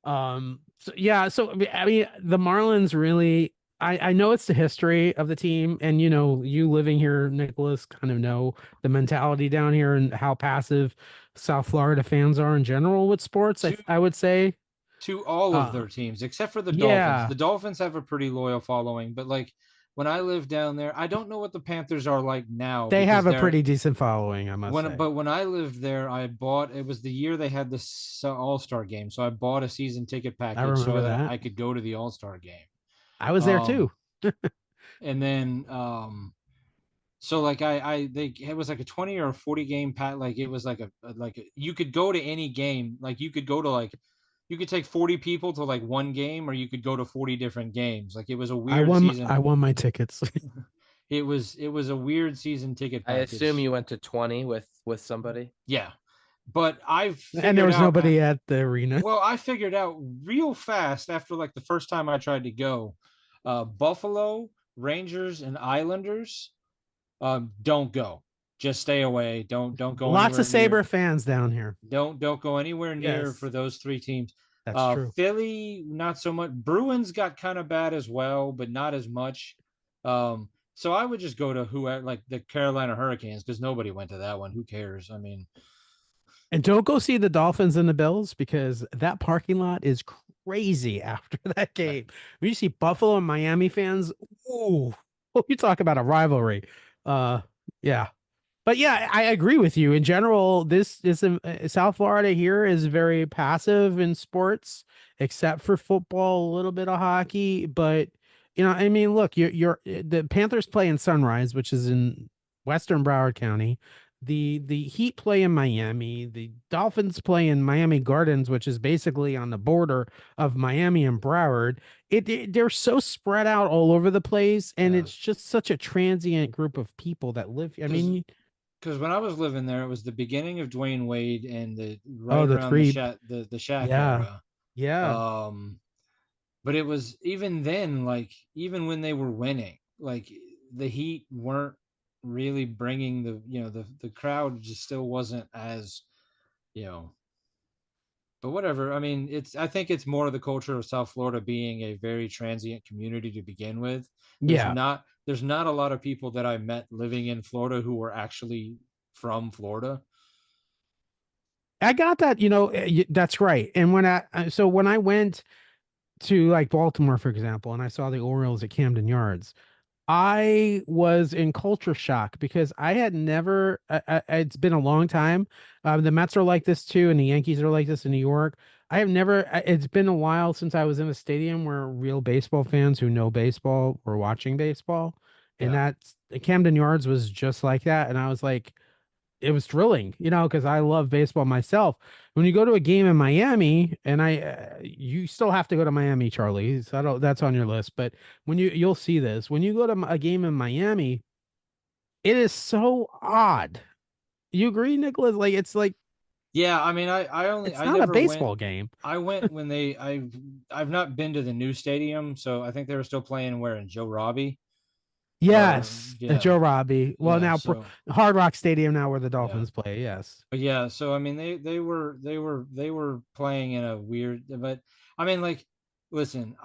[SPEAKER 1] So yeah, so I mean, the Marlins really. I know it's the history of the team, and you living here, Nicholas, kind of know the mentality down here and how passive South Florida fans are in general with sports. I would say
[SPEAKER 3] to all of their teams except for the Dolphins. The Dolphins have a pretty loyal following, but when I lived down there, I don't know what the Panthers are like now.
[SPEAKER 1] They have a pretty decent following, I must say.
[SPEAKER 3] But when I lived there, it was the year they had this All-Star game, so I bought a season ticket package so that I could go to the All-Star game.
[SPEAKER 1] I was there too.
[SPEAKER 3] And then so it was like a 20 or a 40 game pack. It was you could go to any game. You could go to you could take 40 people to one game, or you could go to 40 different games. It was a weird season.
[SPEAKER 1] I won my tickets.
[SPEAKER 3] It was a weird season ticket package.
[SPEAKER 2] I assume you went to 20 with somebody.
[SPEAKER 3] Yeah. But
[SPEAKER 1] and there was nobody at the arena.
[SPEAKER 3] Well, I figured out real fast after the first time I tried to go, Buffalo, Rangers, and Islanders, don't go. Just stay away. Don't go.
[SPEAKER 1] Lots of Sabre fans down here.
[SPEAKER 3] Don't go anywhere near for those 3 teams.
[SPEAKER 1] That's true.
[SPEAKER 3] Philly, not so much. Bruins got kind of bad as well, but not as much. So I would just go to whoever, the Carolina Hurricanes, because nobody went to that one. Who cares? I mean.
[SPEAKER 1] And don't go see the Dolphins and the Bills, because that parking lot is crazy after that game. When you see Buffalo and Miami fans, ooh, you talk about a rivalry. Yeah. But yeah, I agree with you. In general, this is South Florida here is very passive in sports, except for football, a little bit of hockey. But I mean, look, the Panthers play in Sunrise, which is in Western Broward County. The Heat play in Miami. The Dolphins play in Miami Gardens, which is basically on the border of Miami and Broward. They're so spread out all over the place, and it's just such a transient group of people that live. I mean,
[SPEAKER 3] because when I was living there, it was the beginning of Dwayne Wade and the Shaq era.
[SPEAKER 1] Yeah.
[SPEAKER 3] But it was even then, even when they were winning, the Heat weren't really bringing the crowd just still wasn't as But whatever. I mean, I think it's more of the culture of South Florida being a very transient community to begin with.
[SPEAKER 1] Yeah,
[SPEAKER 3] There's not a lot of people that I met living in Florida who were actually from Florida.
[SPEAKER 1] I got that. That's right. And when I went to like Baltimore, for example, and I saw the Orioles at Camden Yards, I was in culture shock because I had never. It's been a long time. The Mets are like this too, and the Yankees are like this in New York. I have never. It's been a while since I was in a stadium where real baseball fans who know baseball were watching baseball, and
[SPEAKER 3] Yeah.
[SPEAKER 1] that's Camden Yards was just like that. And I was like, it was thrilling, because I love baseball myself. When you go to a game in Miami, and you still have to go to Miami, Charlie. So I don't, that's on your list. But you'll see this when you go to a game in Miami, it is so odd. You agree, Nicholas? Like
[SPEAKER 3] Yeah, I mean,
[SPEAKER 1] it's
[SPEAKER 3] I
[SPEAKER 1] not a
[SPEAKER 3] never went.
[SPEAKER 1] baseball game.
[SPEAKER 3] I went when I've not been to the new stadium, so I think they were still playing where in Joe Robbie or
[SPEAKER 1] Yes,
[SPEAKER 3] yeah,
[SPEAKER 1] Joe Robbie. Well,
[SPEAKER 3] yeah.
[SPEAKER 1] now
[SPEAKER 3] So
[SPEAKER 1] Hard Rock Stadium, now where the
[SPEAKER 3] yeah,
[SPEAKER 1] Dolphins play. Yes.
[SPEAKER 3] but yeah. So I mean, they were playing in a weird, but I mean, like, listen,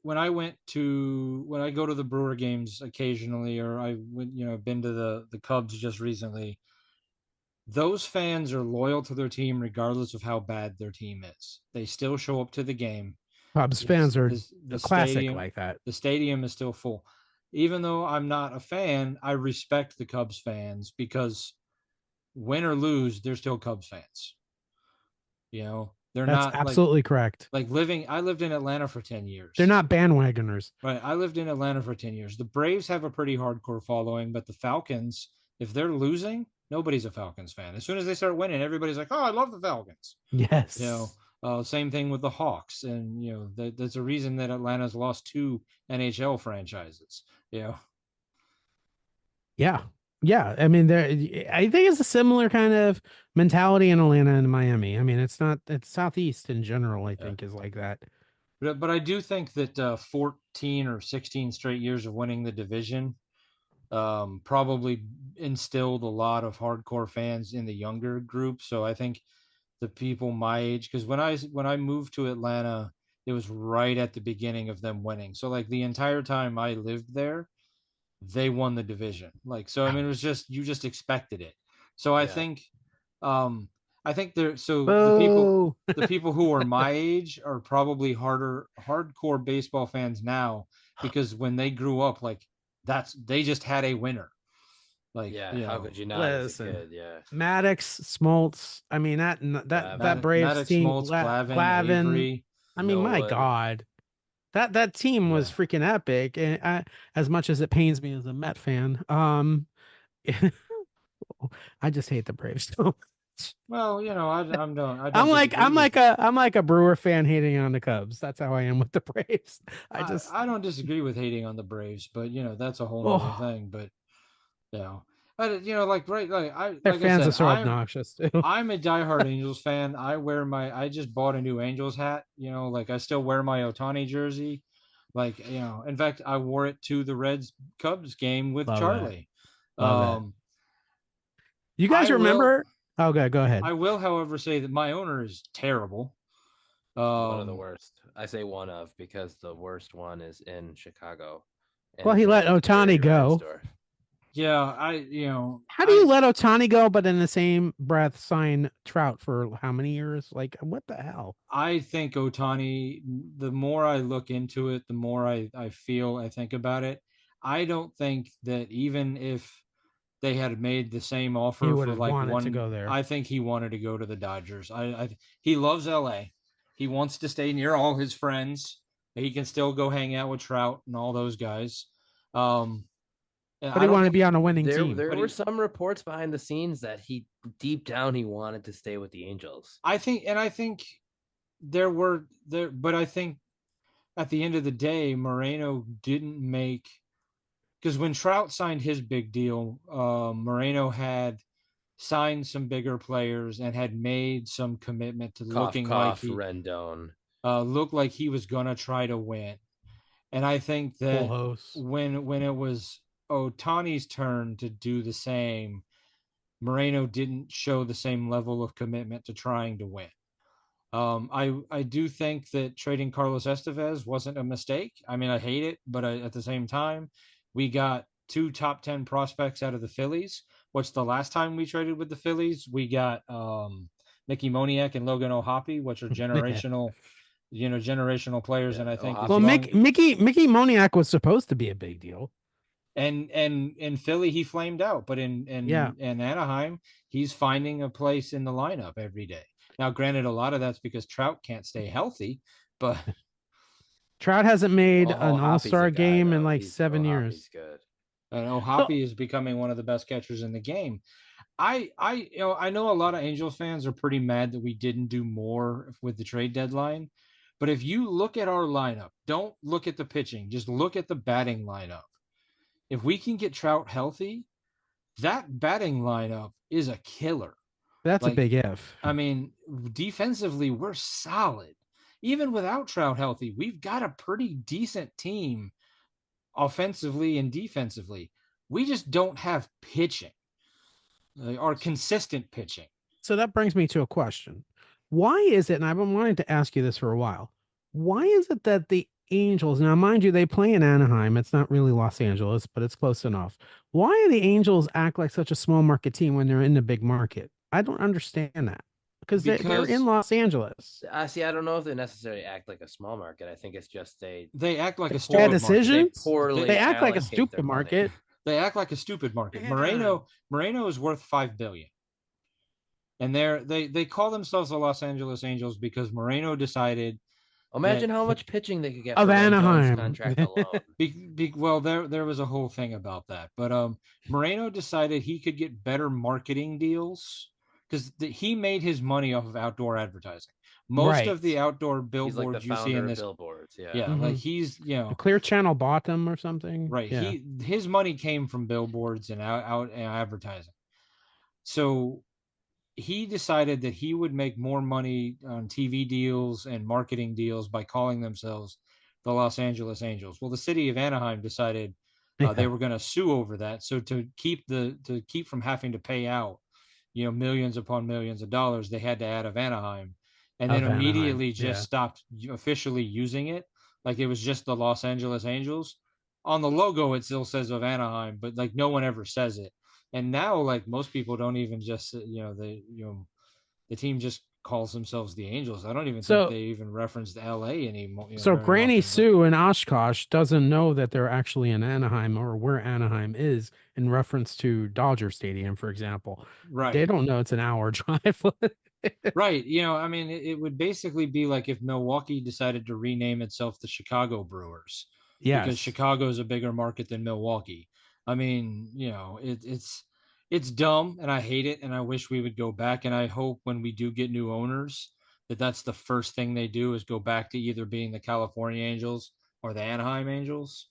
[SPEAKER 3] when I go to the Brewer games occasionally, or I went, been to the Cubs just recently. Those fans are loyal to their team regardless of how bad their team is. They still show up to the game.
[SPEAKER 1] Cubs fans are
[SPEAKER 3] The
[SPEAKER 1] a classic
[SPEAKER 3] stadium
[SPEAKER 1] like that.
[SPEAKER 3] the stadium is still full. Even though I'm not a fan, I respect the Cubs fans because win or lose, they're still Cubs fans. They're
[SPEAKER 1] That's
[SPEAKER 3] not
[SPEAKER 1] absolutely correct.
[SPEAKER 3] like living. I lived in Atlanta for 10
[SPEAKER 1] They're
[SPEAKER 3] years.
[SPEAKER 1] not bandwagoners.
[SPEAKER 3] Right. I lived in Atlanta for 10 years. The Braves have a pretty hardcore following, but the Falcons, if they're losing, nobody's a Falcons fan. As soon as they start winning, everybody's like, "Oh, I love the Falcons." You
[SPEAKER 1] Yes.
[SPEAKER 3] same thing with the Hawks, and there's a reason that Atlanta's lost two NHL franchises. You know,
[SPEAKER 1] Yeah. Yeah. I mean, I think it's a similar kind of mentality in Atlanta and Miami. I mean, it's Southeast in general, I
[SPEAKER 3] yeah.
[SPEAKER 1] think, is like that.
[SPEAKER 3] But I do think that 14 or 16 straight years of winning the division probably instilled a lot of hardcore fans in the younger group. So I think the people my age, because when I moved to Atlanta, it was right at the beginning of them winning. So like the entire time I lived there, they won the division. Like, so I mean, it was just, you just expected it. So
[SPEAKER 2] Yeah.
[SPEAKER 3] um I think there so
[SPEAKER 1] Oh,
[SPEAKER 3] the people who are my age are probably hardcore baseball fans now, because when they grew up, like, they just had a winner. Like,
[SPEAKER 2] Yeah. How could you not as a
[SPEAKER 1] listen.
[SPEAKER 2] kid? Yeah.
[SPEAKER 1] Maddox, Smoltz. I mean, that Braves
[SPEAKER 3] Maddox,
[SPEAKER 1] team,
[SPEAKER 3] Smoltz, Glavin,
[SPEAKER 1] Glavin.
[SPEAKER 3] Avery.
[SPEAKER 1] I mean, my
[SPEAKER 2] Millwood.
[SPEAKER 1] God, that team was
[SPEAKER 3] Yeah.
[SPEAKER 1] freaking epic. And as much as it pains me as a Met fan, I just hate the Braves so much.
[SPEAKER 3] Well, I
[SPEAKER 1] I'm
[SPEAKER 3] don't
[SPEAKER 1] like
[SPEAKER 3] disagree
[SPEAKER 1] I'm
[SPEAKER 3] with
[SPEAKER 1] like a I'm like a Brewer fan hating on the Cubs. That's how I am with the Braves. I just
[SPEAKER 3] I don't disagree with hating on the Braves, but that's a whole nother
[SPEAKER 1] oh
[SPEAKER 3] thing. But you know, like, right,
[SPEAKER 1] their
[SPEAKER 3] like I
[SPEAKER 1] fans are
[SPEAKER 3] said,
[SPEAKER 1] so obnoxious too.
[SPEAKER 3] I'm a diehard Angels fan. I just bought a new Angels hat. Like, I still wear my Otani jersey. Like, in fact, I wore it to the Reds Cubs game with
[SPEAKER 1] Love that.
[SPEAKER 3] Charlie.
[SPEAKER 1] Love that.
[SPEAKER 3] Um,
[SPEAKER 1] You guys
[SPEAKER 3] I will,
[SPEAKER 1] remember? Okay, go ahead.
[SPEAKER 3] however, say that my owner is terrible.
[SPEAKER 2] One of the
[SPEAKER 3] Um,
[SPEAKER 2] worst. I say one of because the worst one is in Chicago, and
[SPEAKER 1] Well,
[SPEAKER 2] his
[SPEAKER 1] he let
[SPEAKER 2] name is
[SPEAKER 1] Otani
[SPEAKER 2] Jerry
[SPEAKER 1] go.
[SPEAKER 2] Reinsdorf.
[SPEAKER 3] yeah,
[SPEAKER 1] How do you let Otani go, but in the same breath sign Trout for how many years? Like, what the hell?
[SPEAKER 3] I think Otani, the more I look into it, the more I think about it. I don't think that even if they had made the same
[SPEAKER 1] He
[SPEAKER 3] offer
[SPEAKER 1] would
[SPEAKER 3] for
[SPEAKER 1] have
[SPEAKER 3] like
[SPEAKER 1] wanted to
[SPEAKER 3] one,
[SPEAKER 1] go there.
[SPEAKER 3] I think he wanted to go to the Dodgers. He loves LA. He wants to stay near all his friends. He can still go hang out with Trout and all those guys. Um, and
[SPEAKER 1] But
[SPEAKER 3] I
[SPEAKER 1] he
[SPEAKER 3] don't
[SPEAKER 1] wanted to
[SPEAKER 3] think
[SPEAKER 1] be on a winning
[SPEAKER 2] There,
[SPEAKER 1] team.
[SPEAKER 2] there
[SPEAKER 3] but
[SPEAKER 2] were some reports behind the scenes that he deep down he wanted to stay with the Angels.
[SPEAKER 3] I think there were there, but I think at the end of the day, Moreno didn't make, because when Trout signed his big deal, Moreno had signed some bigger players and had made some commitment to
[SPEAKER 2] Cough,
[SPEAKER 3] looking like
[SPEAKER 2] cough,
[SPEAKER 3] he
[SPEAKER 2] Rendon.
[SPEAKER 3] looked like he was gonna try to win. And I think
[SPEAKER 1] Full
[SPEAKER 3] that
[SPEAKER 1] host.
[SPEAKER 3] when it was Otani's turn to do the same, Moreno didn't show the same level of commitment to trying to win. I do think that trading Carlos Estevez wasn't a mistake. I mean, I hate it, but at the same time, we got 2 top 10 prospects out of the Phillies. What's the last time we traded with the Phillies? We got Mickey Moniak and Logan O'Hoppe, which are generational players, and I think
[SPEAKER 1] well, Mickey Moniak was supposed to be a big deal.
[SPEAKER 3] And in Philly he flamed out, but in Anaheim he's finding a place in the lineup every day. Now, granted, a lot of that's because Trout can't stay healthy, but
[SPEAKER 1] Trout hasn't made an All-Star game in like 7 years.
[SPEAKER 2] Good.
[SPEAKER 3] And O'Hoppe is becoming one of the best catchers in the game. I know a lot of Angels fans are pretty mad that we didn't do more with the trade deadline, but if you look at our lineup, don't look at the pitching, just look at the batting lineup. If we can get Trout healthy, that batting lineup is a killer.
[SPEAKER 1] That's a big if.
[SPEAKER 3] I mean, defensively, we're solid. Even without Trout healthy, we've got a pretty decent team offensively and defensively. We just don't have pitching or consistent pitching.
[SPEAKER 1] So that brings me to a question. Why is it, and I've been wanting to ask you this for a while, why is it that the Angels, now mind you, they play in Anaheim. It's not really Los Angeles, but it's close enough. Why do the Angels act like such a small market team when they're in the big market? I don't understand that. Because they're in Los Angeles.
[SPEAKER 2] See, I don't know if they necessarily act like a small market. I think it's just
[SPEAKER 3] they act like a stupid
[SPEAKER 1] decisions.
[SPEAKER 2] Market.
[SPEAKER 1] They act like a stupid market.
[SPEAKER 3] They act like a stupid market. Yeah. Moreno is worth $5 billion, and they call themselves the Los Angeles Angels because Moreno decided.
[SPEAKER 2] Imagine how much pitching they could get
[SPEAKER 1] of Anaheim
[SPEAKER 2] contract alone.
[SPEAKER 3] Well, there was a whole thing about that, but Moreno decided he could get better marketing deals because he made his money off of outdoor advertising. Most of the outdoor billboards you see in this
[SPEAKER 2] billboards,
[SPEAKER 3] like he's
[SPEAKER 1] the Clear Channel bought them or something,
[SPEAKER 3] right? Yeah. His money came from billboards and out advertising. So he decided that he would make more money on TV deals and marketing deals by calling themselves the Los Angeles Angels. Well, the city of Anaheim decided they were going to sue over that. So to keep from having to pay out, millions upon millions of dollars, they had to add of Anaheim, and then immediately stopped officially using it. Like it was just the Los Angeles Angels. On the logo, it still says of Anaheim, but like no one ever says it. And now, like most people don't even just, the team just calls themselves the Angels. I don't even think they even reference the LA anymore.
[SPEAKER 1] So Granny Sue in Oshkosh doesn't know that they're actually in Anaheim or where Anaheim is in reference to Dodger Stadium, for example.
[SPEAKER 3] Right.
[SPEAKER 1] They don't know it's an hour drive.
[SPEAKER 3] Right. I mean, it would basically be like if Milwaukee decided to rename itself the Chicago Brewers.
[SPEAKER 1] Yes.
[SPEAKER 3] Because Chicago is a bigger market than Milwaukee. I mean, it's dumb and I hate it and I wish we would go back, and I hope when we do get new owners that's the first thing they do is go back to either being the California Angels or the Anaheim Angels.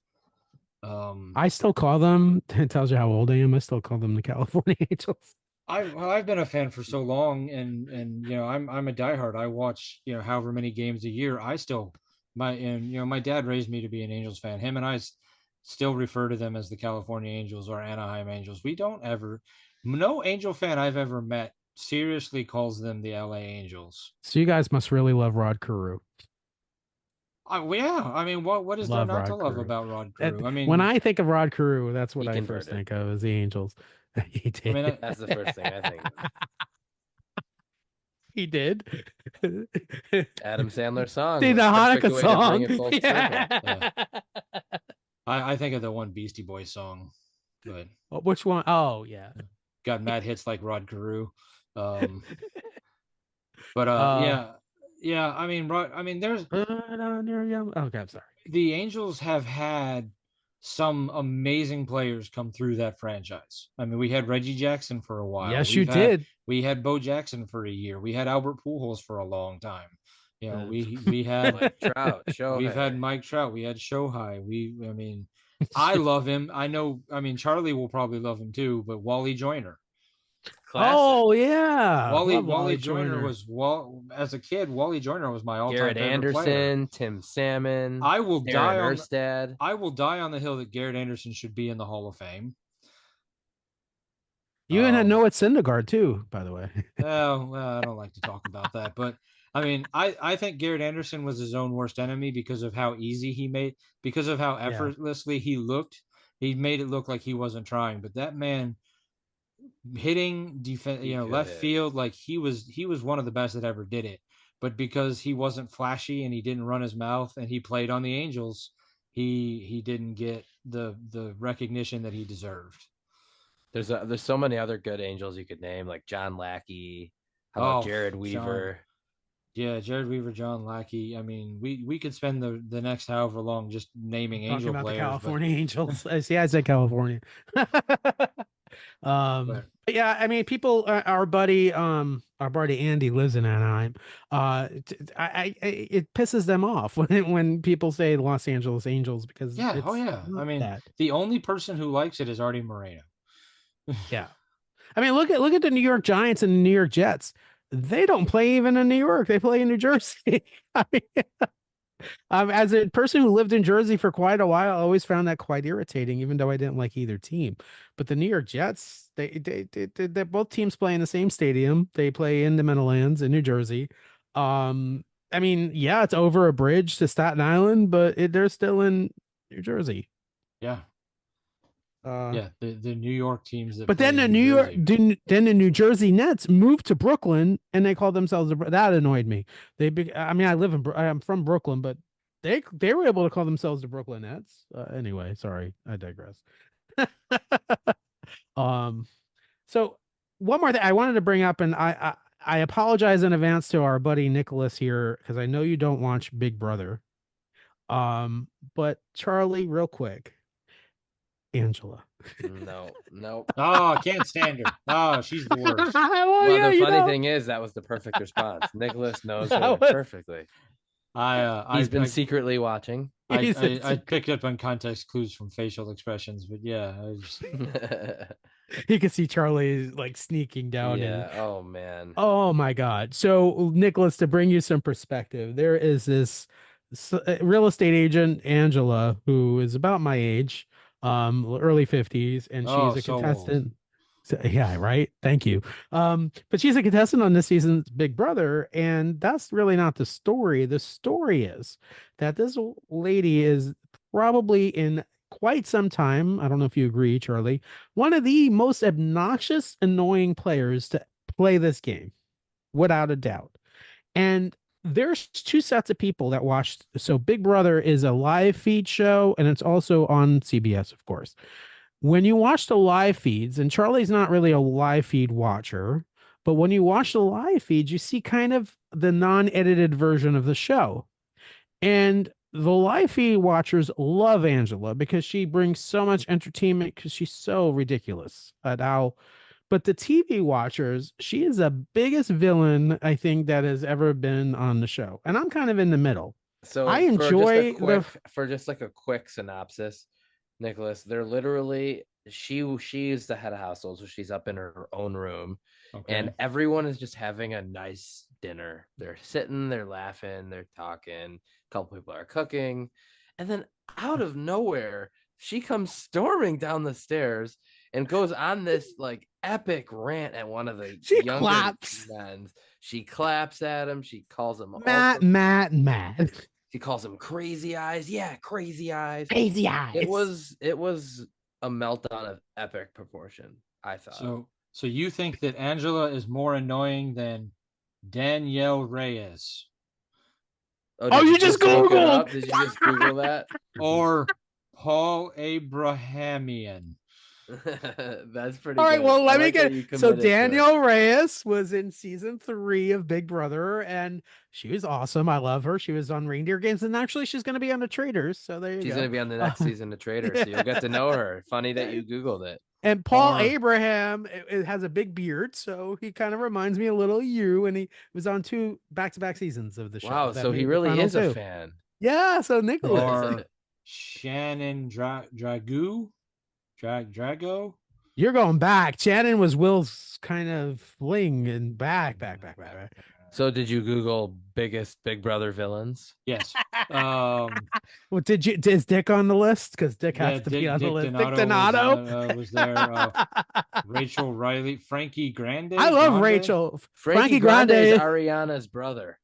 [SPEAKER 1] I still call them, it tells you how old I am, I still call them the California Angels.
[SPEAKER 3] I've been a fan for so long, and I'm a diehard. I watch however many games a year. I still my dad raised me to be an Angels fan. Him and I still refer to them as the California Angels or Anaheim Angels. No Angel fan I've ever met seriously calls them the LA Angels.
[SPEAKER 1] So you guys must really love Rod Carew.
[SPEAKER 3] Yeah, I mean, what is there not to love about Rod Carew? I mean,
[SPEAKER 1] when I think of Rod Carew, that's what I first think of is the Angels. He did.
[SPEAKER 2] I mean, that's the first thing I think of.
[SPEAKER 1] He did.
[SPEAKER 2] Adam Sandler song.
[SPEAKER 1] The Hanukkah song. Yeah.
[SPEAKER 3] I think of the one Beastie Boys song. But
[SPEAKER 1] which one? Oh, yeah.
[SPEAKER 3] Got mad hits like Rod Carew. But yeah. I mean, there's.
[SPEAKER 1] Okay, I'm sorry.
[SPEAKER 3] The Angels have had some amazing players come through that franchise. I mean, we had Reggie Jackson for a while.
[SPEAKER 1] Yes, you did.
[SPEAKER 3] We had Bo Jackson for a year. We had Albert Pujols for a long time. We had
[SPEAKER 2] Mike Trout.
[SPEAKER 3] We've had Mike Trout. We had Shohei. I love him. Charlie will probably love him too, but Wally Joyner.
[SPEAKER 1] Classic. Oh yeah,
[SPEAKER 3] Wally Joyner was as a kid. Wally Joyner was my all-time
[SPEAKER 2] Garrett Anderson,
[SPEAKER 3] player.
[SPEAKER 2] Tim Salmon.
[SPEAKER 3] I will die on
[SPEAKER 2] Erstad.
[SPEAKER 3] I will die on the hill that Garrett Anderson should be in the Hall of Fame.
[SPEAKER 1] You even had Noah Syndergaard too, by the way.
[SPEAKER 3] Well, I don't like to talk about that, but I mean, I think Garrett Anderson was his own worst enemy because of how easy because of how
[SPEAKER 1] Yeah.
[SPEAKER 3] effortlessly he looked. He made it look like he wasn't trying, but that man hitting defense,
[SPEAKER 2] He could
[SPEAKER 3] left
[SPEAKER 2] hit.
[SPEAKER 3] field, like he was one of the best that ever did it. But because he wasn't flashy and he didn't run his mouth and he played on the Angels, he didn't get the recognition that he deserved.
[SPEAKER 2] There's so many other good Angels you could name, like John Lackey. How about
[SPEAKER 3] Oh,
[SPEAKER 2] Jared
[SPEAKER 3] John,
[SPEAKER 2] Weaver?
[SPEAKER 3] yeah, Jared Weaver, John Lackey. I mean, we could spend the next however long just naming
[SPEAKER 1] Talking
[SPEAKER 3] Angel
[SPEAKER 1] about the
[SPEAKER 3] players, but
[SPEAKER 1] California Angels. See, I said California.
[SPEAKER 3] but
[SPEAKER 1] But yeah, I mean, people, our buddy Andy lives in Anaheim. It pisses them off when people say Los Angeles Angels because
[SPEAKER 3] yeah, oh
[SPEAKER 1] it's
[SPEAKER 3] yeah. I
[SPEAKER 1] not
[SPEAKER 3] mean,
[SPEAKER 1] that.
[SPEAKER 3] the only person who likes it is Artie Moreno.
[SPEAKER 1] Yeah. I mean, look at the New York Giants and the New York Jets. They don't play even in New York. They play in New Jersey. I mean, as a person who lived in Jersey for quite a while, I always found that quite irritating, even though I didn't like either team. But the New York Jets, they both teams play in the same stadium. They play in the Meadowlands in New Jersey. I mean, yeah, it's over a bridge to Staten Island, but they're still in New Jersey.
[SPEAKER 3] Yeah.
[SPEAKER 1] Uh,
[SPEAKER 3] Yeah, the New York teams that
[SPEAKER 1] but
[SPEAKER 3] play
[SPEAKER 1] then
[SPEAKER 3] in
[SPEAKER 1] the
[SPEAKER 3] New
[SPEAKER 1] New York,
[SPEAKER 3] Jersey.
[SPEAKER 1] then the New Jersey Nets moved to Brooklyn, and they called themselves that annoyed me. I mean, I'm from Brooklyn, but they were able to call themselves the Brooklyn Nets. Anyway, sorry, I digress. um, so one more thing I wanted to bring up, and I apologize in advance to our buddy Nicholas here because I know you don't watch Big Brother. But Charlie, real quick, Angela.
[SPEAKER 2] No, nope.
[SPEAKER 3] Oh, I can't stand her. Oh, she's the worst.
[SPEAKER 1] Well,
[SPEAKER 2] Well,
[SPEAKER 1] yeah,
[SPEAKER 2] the funny thing is that was the perfect response. Nicholas knows her perfectly. He's been secretly watching.
[SPEAKER 3] I picked up on context clues from facial expressions, but yeah,
[SPEAKER 1] you can see Charlie like sneaking down and
[SPEAKER 2] Oh man.
[SPEAKER 1] oh my God. So Nicholas, to bring you some perspective, there is this real estate agent, Angela, who is about my age, early 50s, and she's
[SPEAKER 3] oh,
[SPEAKER 1] a
[SPEAKER 3] so old.
[SPEAKER 1] contestant. So, yeah, right. Thank you. But she's a contestant on this season's Big Brother, and that's really not the story. The story is that this lady is probably in quite some time. I don't know if you agree, Charlie, one of the most obnoxious, annoying players to play this game, without a doubt. And there's two sets of people that watched. So Big Brother is a live feed show, and it's also on CBS, of course. When you watch the live feeds, and Charlie's not really a live feed watcher, but when you watch the live feeds, you see kind of the non-edited version of the show. And the live feed watchers love Angela because she brings so much entertainment because she's so ridiculous at how. But the TV watchers, she is the biggest villain I think that has ever been on the show, and I'm kind of in the middle. I
[SPEAKER 2] So
[SPEAKER 1] enjoy
[SPEAKER 2] for just like a quick synopsis, Nicholas, they're literally she's the head of household, so she's up in her own room,
[SPEAKER 3] Okay.
[SPEAKER 2] and everyone is just having a nice dinner. They're sitting, they're laughing, they're talking. A couple people are cooking, and then out of nowhere, she comes storming down the stairs and goes on this like epic rant at one of the younger
[SPEAKER 1] claps.
[SPEAKER 2] men. She claps at him. She calls him
[SPEAKER 1] Matt.
[SPEAKER 2] She calls him crazy eyes. Yeah, crazy eyes.
[SPEAKER 1] Crazy eyes.
[SPEAKER 2] It was a meltdown of epic proportion, I thought.
[SPEAKER 3] So you think that Angela is more annoying than Danielle Reyes?
[SPEAKER 2] Oh, you just Googled? Did you just Google that?
[SPEAKER 3] Or Paul Abrahamian?
[SPEAKER 2] That's pretty
[SPEAKER 1] all right.
[SPEAKER 2] good.
[SPEAKER 1] Well, let me
[SPEAKER 2] like
[SPEAKER 1] get so Danielle Reyes was in season 3 of Big Brother, and she was awesome. I love her. She was on Reindeer Games, and actually, she's going to be on the Traders. So there you go.
[SPEAKER 2] She's going to be on the next season of Traders, so you'll get to know her. Funny that you Googled it.
[SPEAKER 1] And Paul Abraham it has a big beard, so he kind of reminds me a little of you. And he was on 2 back-to-back seasons of the show.
[SPEAKER 2] Wow, so he really is a fan.
[SPEAKER 1] Yeah, so Nicholas.
[SPEAKER 3] Or Shannon Drago?
[SPEAKER 1] You're going back. Shannon was Will's kind of fling and back.
[SPEAKER 2] So did you Google biggest Big Brother villains?
[SPEAKER 3] Yes.
[SPEAKER 1] Well, is Dick on the list? Because Dick
[SPEAKER 3] Yeah,
[SPEAKER 1] has to be on the
[SPEAKER 3] Dick
[SPEAKER 1] list. Dick
[SPEAKER 3] Donato
[SPEAKER 1] Donato.
[SPEAKER 3] was there. Rachel Riley, Frankie
[SPEAKER 1] I
[SPEAKER 3] Grande,
[SPEAKER 1] love Rachel.
[SPEAKER 2] Frankie Grande is Ariana's brother.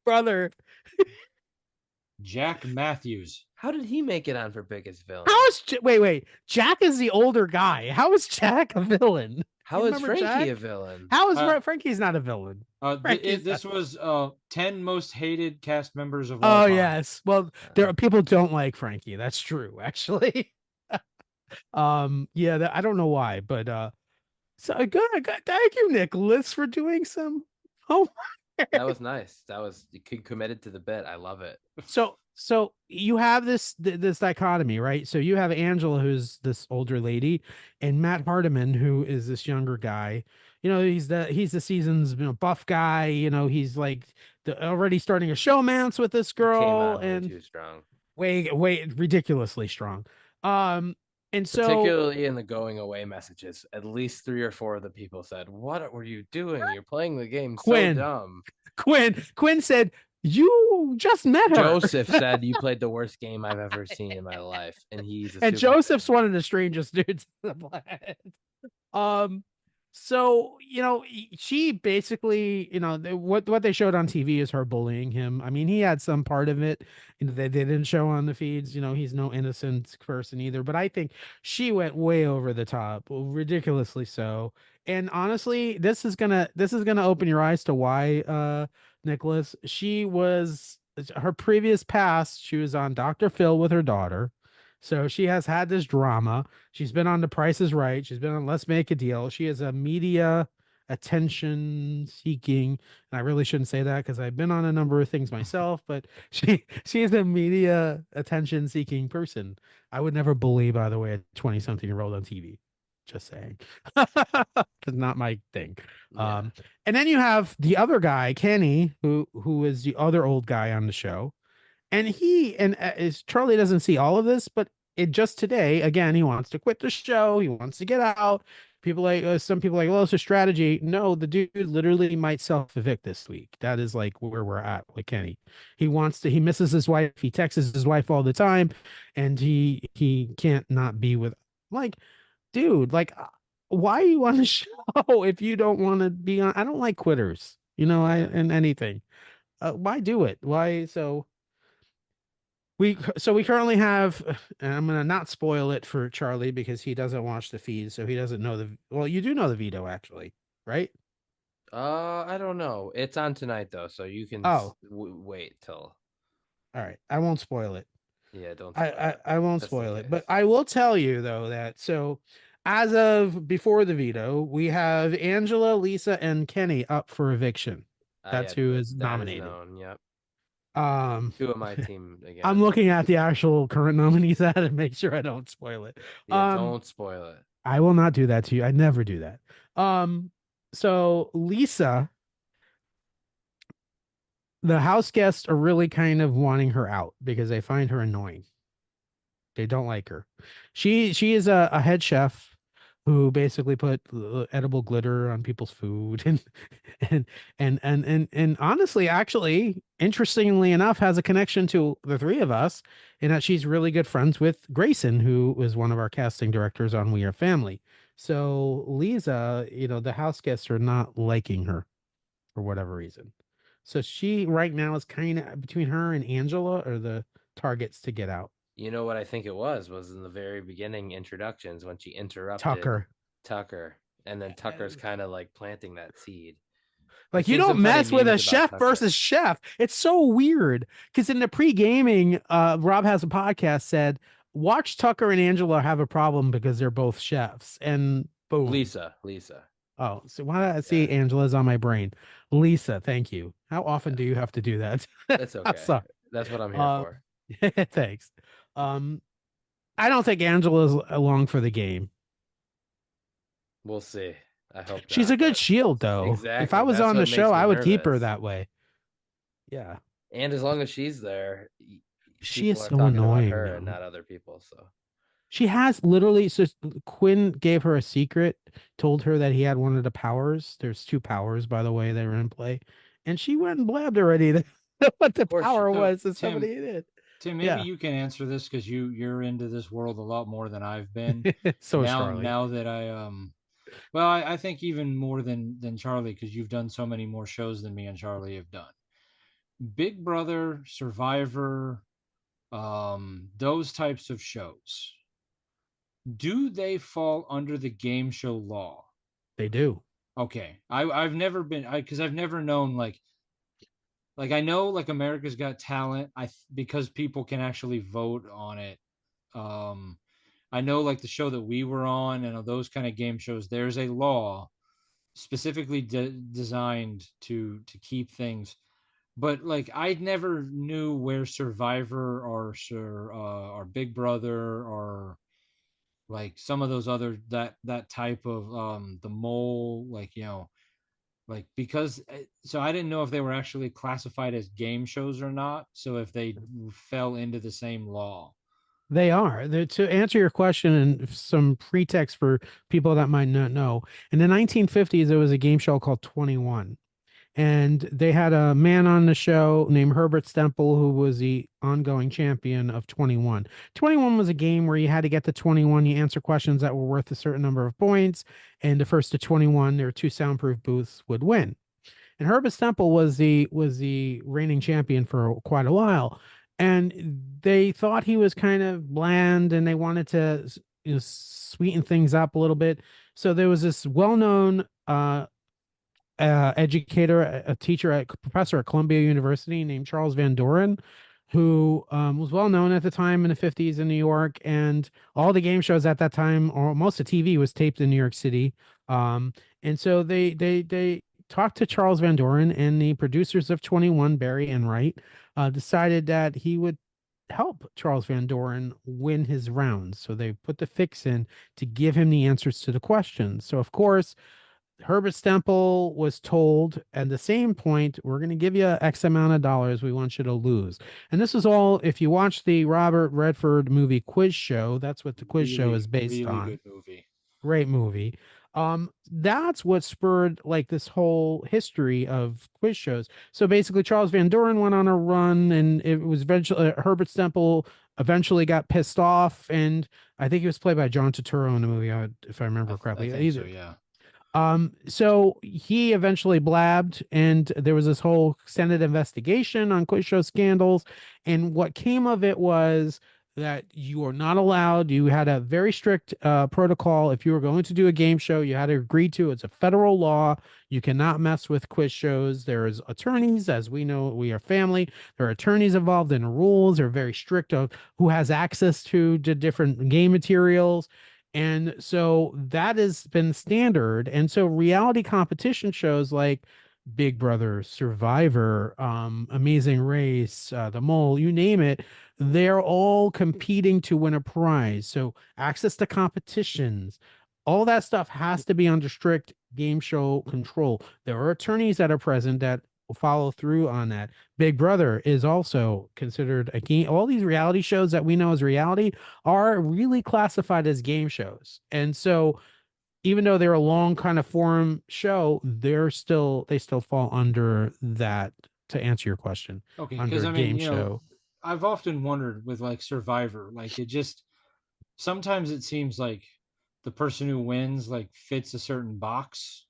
[SPEAKER 3] Jack Matthews.
[SPEAKER 2] How did he make it on for biggest villain?
[SPEAKER 1] How is wait? Jack is the older guy. How is Jack a villain?
[SPEAKER 2] How is Frankie Jack? A villain?
[SPEAKER 1] How is Frankie's not a villain?
[SPEAKER 3] This was 10 most hated cast members of all time.
[SPEAKER 1] Oh yes. Well, there are people don't like Frankie. That's true, actually. Yeah, I don't know why, but so good. Thank you, Nicholas, for doing some homework.
[SPEAKER 2] That was nice. That was committed to the bit. I love it.
[SPEAKER 1] So you have this dichotomy, right? So you have Angela, who's this older lady, and Matt Hardiman, who is this younger guy. You know, he's the season's buff guy. You know, he's like already starting a showmance with this girl,
[SPEAKER 2] came on
[SPEAKER 1] and
[SPEAKER 2] way too strong.
[SPEAKER 1] Way ridiculously strong. And so
[SPEAKER 2] particularly in the going away messages, at least 3 or 4 of the people said, "What were you doing? You're playing the game so dumb."
[SPEAKER 1] Quinn said, "You just met her."
[SPEAKER 2] Joseph said, "You played the worst game I've ever seen in my life," and
[SPEAKER 1] Joseph's one of the strangest dudes on the planet. So she basically, what they showed on TV is her bullying him. I mean, he had some part of it, they didn't show on the feeds. He's no innocent person either. But I think she went way over the top, ridiculously so. And honestly, this is gonna open your eyes to why, Nicholas. Her previous past. She was on Dr. Phil with her daughter. So she has had this drama. She's been on The Price is Right. She's been on Let's Make a Deal. She is a media attention seeking. And I really shouldn't say that because I've been on a number of things myself, but she is a media attention seeking person. I would never bully, by the way, a 20-something-year-old on TV. Just saying. It's not my thing.
[SPEAKER 2] Yeah.
[SPEAKER 1] And then you have the other guy, Kenny, who is the other old guy on the show. And Charlie doesn't see all of this, but just today, again, he wants to quit the show. He wants to get out. Some people well, it's a strategy. No, the dude literally might self-evict this week. That is like where we're at with Kenny. He misses his wife. He texts his wife all the time, and he can't not be with, like, dude, like, why are you on the show if you don't want to be on? I don't like quitters, in anything. Why do it? Why? So we currently have, and I'm gonna not spoil it for Charlie because he doesn't watch the feed, so he doesn't know well, you do know the veto, actually, right?
[SPEAKER 2] I don't know. It's on tonight though, so you can wait till.
[SPEAKER 1] All right, I won't spoil it.
[SPEAKER 2] Yeah, don't.
[SPEAKER 1] I won't spoil it, but I will tell you though that as of before the veto, we have Angela, Lisa, and Kenny up for eviction. That's who is nominated.
[SPEAKER 2] Yep.
[SPEAKER 1] 2
[SPEAKER 2] of my team again.
[SPEAKER 1] I'm looking at the actual current nominees at and make sure I don't spoil it.
[SPEAKER 2] Yeah, don't spoil it.
[SPEAKER 1] I will not do that to you. I never do that. So Lisa, the house guests are really kind of wanting her out because they find her annoying. They don't like her. She is a head chef who basically put edible glitter on people's food and honestly, actually, interestingly enough, has a connection to the 3 of us in that she's really good friends with Grayson, who was one of our casting directors on We Are Family. So Lisa, the house guests are not liking her for whatever reason. So she right now is kind of between her and Angela are the targets to get out.
[SPEAKER 2] You know what I think it was in the very beginning introductions when she interrupted Tucker, and then Tucker's kind of like planting that seed.
[SPEAKER 1] Like, you don't mess with a chef versus chef. It's so weird because in the pre-gaming, Rob Has a Podcast said, watch Tucker and Angela have a problem because they're both chefs, and boom.
[SPEAKER 2] Lisa.
[SPEAKER 1] Oh, so why did I see Angela's on my brain? Lisa, thank you. How often do you have to do that?
[SPEAKER 2] That's okay. That's what I'm here
[SPEAKER 1] for. Thanks. I don't think Angela's along for the game.
[SPEAKER 2] We'll see. I hope
[SPEAKER 1] she's a good shield, though.
[SPEAKER 2] Exactly.
[SPEAKER 1] If I was on the show, I would keep her that way. Yeah.
[SPEAKER 2] And as long as she's there,
[SPEAKER 1] she is so annoying,
[SPEAKER 2] her and not other people. So
[SPEAKER 1] she has literally. So Quinn gave her a secret, told her that he had one of the powers. There's 2 powers, by the way, that are in play, and she went and blabbed already what the
[SPEAKER 2] Of course,
[SPEAKER 1] power
[SPEAKER 3] So
[SPEAKER 1] was that somebody did.
[SPEAKER 3] Tim, maybe
[SPEAKER 1] Yeah.
[SPEAKER 3] you can answer this because you're into this world a lot more than I've been.
[SPEAKER 1] So is Charlie.
[SPEAKER 3] Now that well, I think even more than Charlie, because you've done so many more shows than me and Charlie have done. Big Brother, Survivor, those types of shows, do they fall under the game show law?
[SPEAKER 1] They do.
[SPEAKER 3] Okay, I've never been because I've never known like I know like America's Got Talent, because people can actually vote on it. Um, I know like the show that we were on and those kind of game shows, there's a law specifically designed to keep things. But like I never knew where Survivor or Big Brother or like some of those other that type of the mole, like like because so I didn't know if they were actually classified as game shows or not, so if they fell into the same law.
[SPEAKER 1] They are. To answer your question and some pretext for people that might not know, in the 1950s, there was a game show called 21. And they had a man on the show named Herbert Stemple, who was the ongoing champion of 21. 21 was a game where you had to get to 21. You answer questions that were worth a certain number of points. And the first to 21, there were two soundproof booths would win. And Herbert Stemple was the reigning champion for quite a while. And they thought he was kind of bland and they wanted to sweeten things up a little bit. So there was this well-known educator, a teacher, a professor at Columbia University named Charles Van Doren, who was well known at the time in the 50s in New York. And all the game shows at that time, or most of TV, was taped in New York City. And so they talked to Charles Van Doren, and the producers of 21, Barry and Wright, decided that he would help Charles Van Doren win his rounds. So they put the fix in to give him the answers to the questions. So, of course, Herbert Stemple was told at the same point, we're going to give you X amount of dollars. We want you to lose. And this is all, if you watch the Robert Redford movie Quiz Show, that's what the quiz show is based
[SPEAKER 3] Really
[SPEAKER 1] on.
[SPEAKER 3] good movie.
[SPEAKER 1] Great movie. That's what spurred like this whole history of quiz shows. So basically, Charles Van Doren went on a run, and it was eventually Herbert Stemple eventually got pissed off, and I think he was played by John Turturro in the movie, if I remember correctly.
[SPEAKER 3] I think so, yeah.
[SPEAKER 1] So he eventually blabbed, and there was this whole Senate investigation on quiz show scandals. And what came of it was that you are not allowed, you had a very strict protocol. If you were going to do a game show, you had to agree to it's a federal law. You cannot mess with quiz shows. There's attorneys, as we know, we are family. There are attorneys involved in rules. They're very strict of who has access to different game materials. And so that has been standard. And so reality competition shows like Big Brother, Survivor, Amazing Race, The Mole, you name it, they're all competing to win a prize. So access to competitions, all that stuff has to be under strict game show control. There are attorneys that are present that will follow through on that. Big Brother is also considered a game. All these reality shows that we know as reality are really classified as game shows. And so even though they're a long kind of form show, they still fall under that, to answer your question,
[SPEAKER 3] Okay, because
[SPEAKER 1] under
[SPEAKER 3] I mean,
[SPEAKER 1] game show.
[SPEAKER 3] I've often wondered with like Survivor, like it just sometimes it seems like the person who wins like fits a certain box,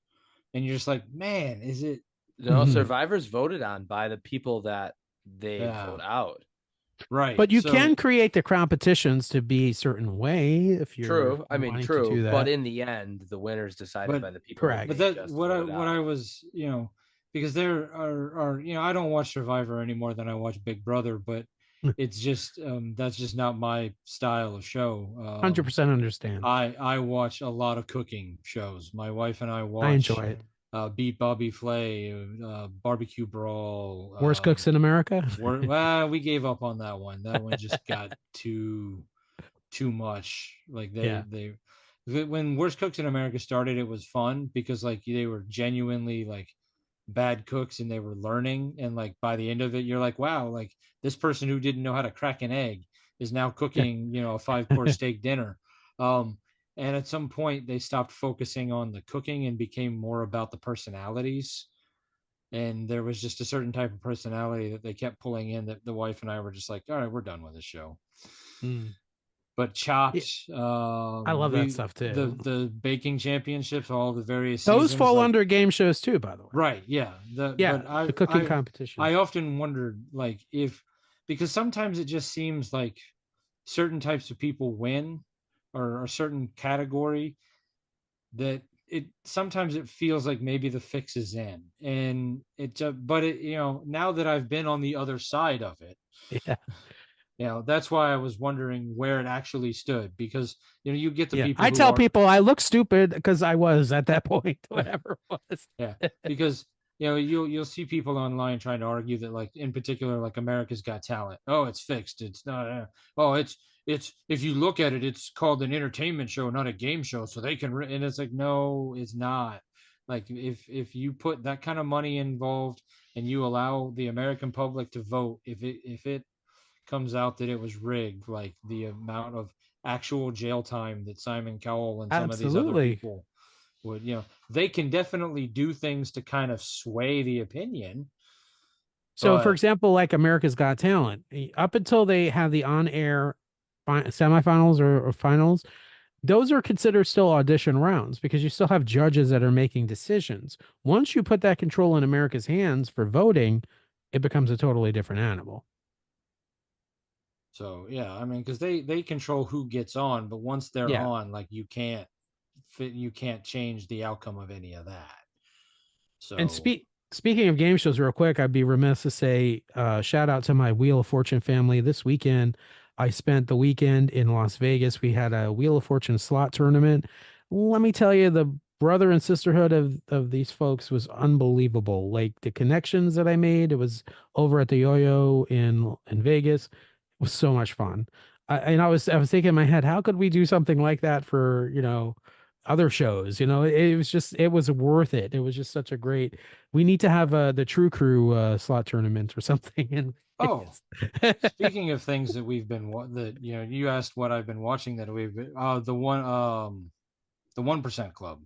[SPEAKER 3] and you're just like, man, is it?
[SPEAKER 2] No, Survivor's voted on by the people that they vote out.
[SPEAKER 3] Right.
[SPEAKER 1] But you can create the competitions to be a certain way if you're
[SPEAKER 2] true. I mean, true. But in the end, the winner's decided by the people.
[SPEAKER 1] Correct.
[SPEAKER 3] But that what I was, because there are I don't watch Survivor any more than I watch Big Brother, but it's just that's just not my style of show.
[SPEAKER 1] 100% understand.
[SPEAKER 3] I watch a lot of cooking shows. My wife and I watch.
[SPEAKER 1] I enjoy it.
[SPEAKER 3] Beat Bobby Flay, Barbecue Brawl.
[SPEAKER 1] Worst cooks in America.
[SPEAKER 3] We gave up on that one. That one just got too much. Like when Worst Cooks in America started, it was fun because like they were genuinely like bad cooks and they were learning. And like by the end of it, you're like, wow, like this person who didn't know how to crack an egg is now cooking, a 5-course steak dinner. And at some point, they stopped focusing on the cooking and became more about the personalities. and there was just a certain type of personality that they kept pulling in that the wife and I were just like, all right, we're done with the show.
[SPEAKER 1] Mm.
[SPEAKER 3] But
[SPEAKER 1] Yeah,
[SPEAKER 3] Chopped,
[SPEAKER 1] I love that
[SPEAKER 3] we
[SPEAKER 1] stuff too.
[SPEAKER 3] the baking championships, all the various
[SPEAKER 1] Those
[SPEAKER 3] seasons,
[SPEAKER 1] fall
[SPEAKER 3] like
[SPEAKER 1] under game shows too, by the way.
[SPEAKER 3] right, yeah.
[SPEAKER 1] Yeah,
[SPEAKER 3] But
[SPEAKER 1] the cooking
[SPEAKER 3] I
[SPEAKER 1] competition.
[SPEAKER 3] I often wondered like if, because sometimes it just seems like certain types of people win, or a certain category, that it sometimes it feels like maybe the fix is in, and it just, but it, now that I've been on the other side of it,
[SPEAKER 1] Yeah.
[SPEAKER 3] that's why I was wondering where it actually stood, because you get the
[SPEAKER 1] Yeah.
[SPEAKER 3] people
[SPEAKER 1] I
[SPEAKER 3] who
[SPEAKER 1] tell
[SPEAKER 3] are,
[SPEAKER 1] people I look stupid because I was at that point, whatever it was.
[SPEAKER 3] yeah, because you'll see people online trying to argue that, like, in particular, like America's Got Talent, oh, it's fixed, it's not, oh, it's if you look at it, it's called an entertainment show, not a game show, so they can and it's like, no, it's not. Like, if you put that kind of money involved and you allow the American public to vote, if it comes out that it was rigged, like the amount of actual jail time that Simon Cowell and some of these other
[SPEAKER 1] Absolutely.
[SPEAKER 3] people would, they can definitely do things to kind of sway the opinion.
[SPEAKER 1] So, for
[SPEAKER 3] But
[SPEAKER 1] example, like America's Got Talent, up until they have the on-air semifinals or finals, those are considered still audition rounds because you still have judges that are making decisions. Once you put that control in America's hands for voting, it becomes a totally different animal.
[SPEAKER 3] so yeah, I mean, because they control who gets on, but once they're
[SPEAKER 1] Yeah.
[SPEAKER 3] on, like, you can't change the outcome of any of that.
[SPEAKER 1] And
[SPEAKER 3] So
[SPEAKER 1] speaking of game shows, real quick, I'd be remiss to say shout out to my Wheel of Fortune family. This weekend, I spent the weekend in Las Vegas. We had a Wheel of Fortune slot tournament. Let me tell you, the brother and sisterhood of these folks was unbelievable. Like the connections that I made, it was over at the Yo-Yo in Vegas. It was so much fun. And I was thinking in my head, how could we do something like that for, other shows? It was worth it. It was just such a great. We need to have the True Crew slot tournament or something in
[SPEAKER 3] oh,
[SPEAKER 1] Vegas.
[SPEAKER 3] speaking of things that we've been that you asked what I've been watching, that we've been, the 1% Club.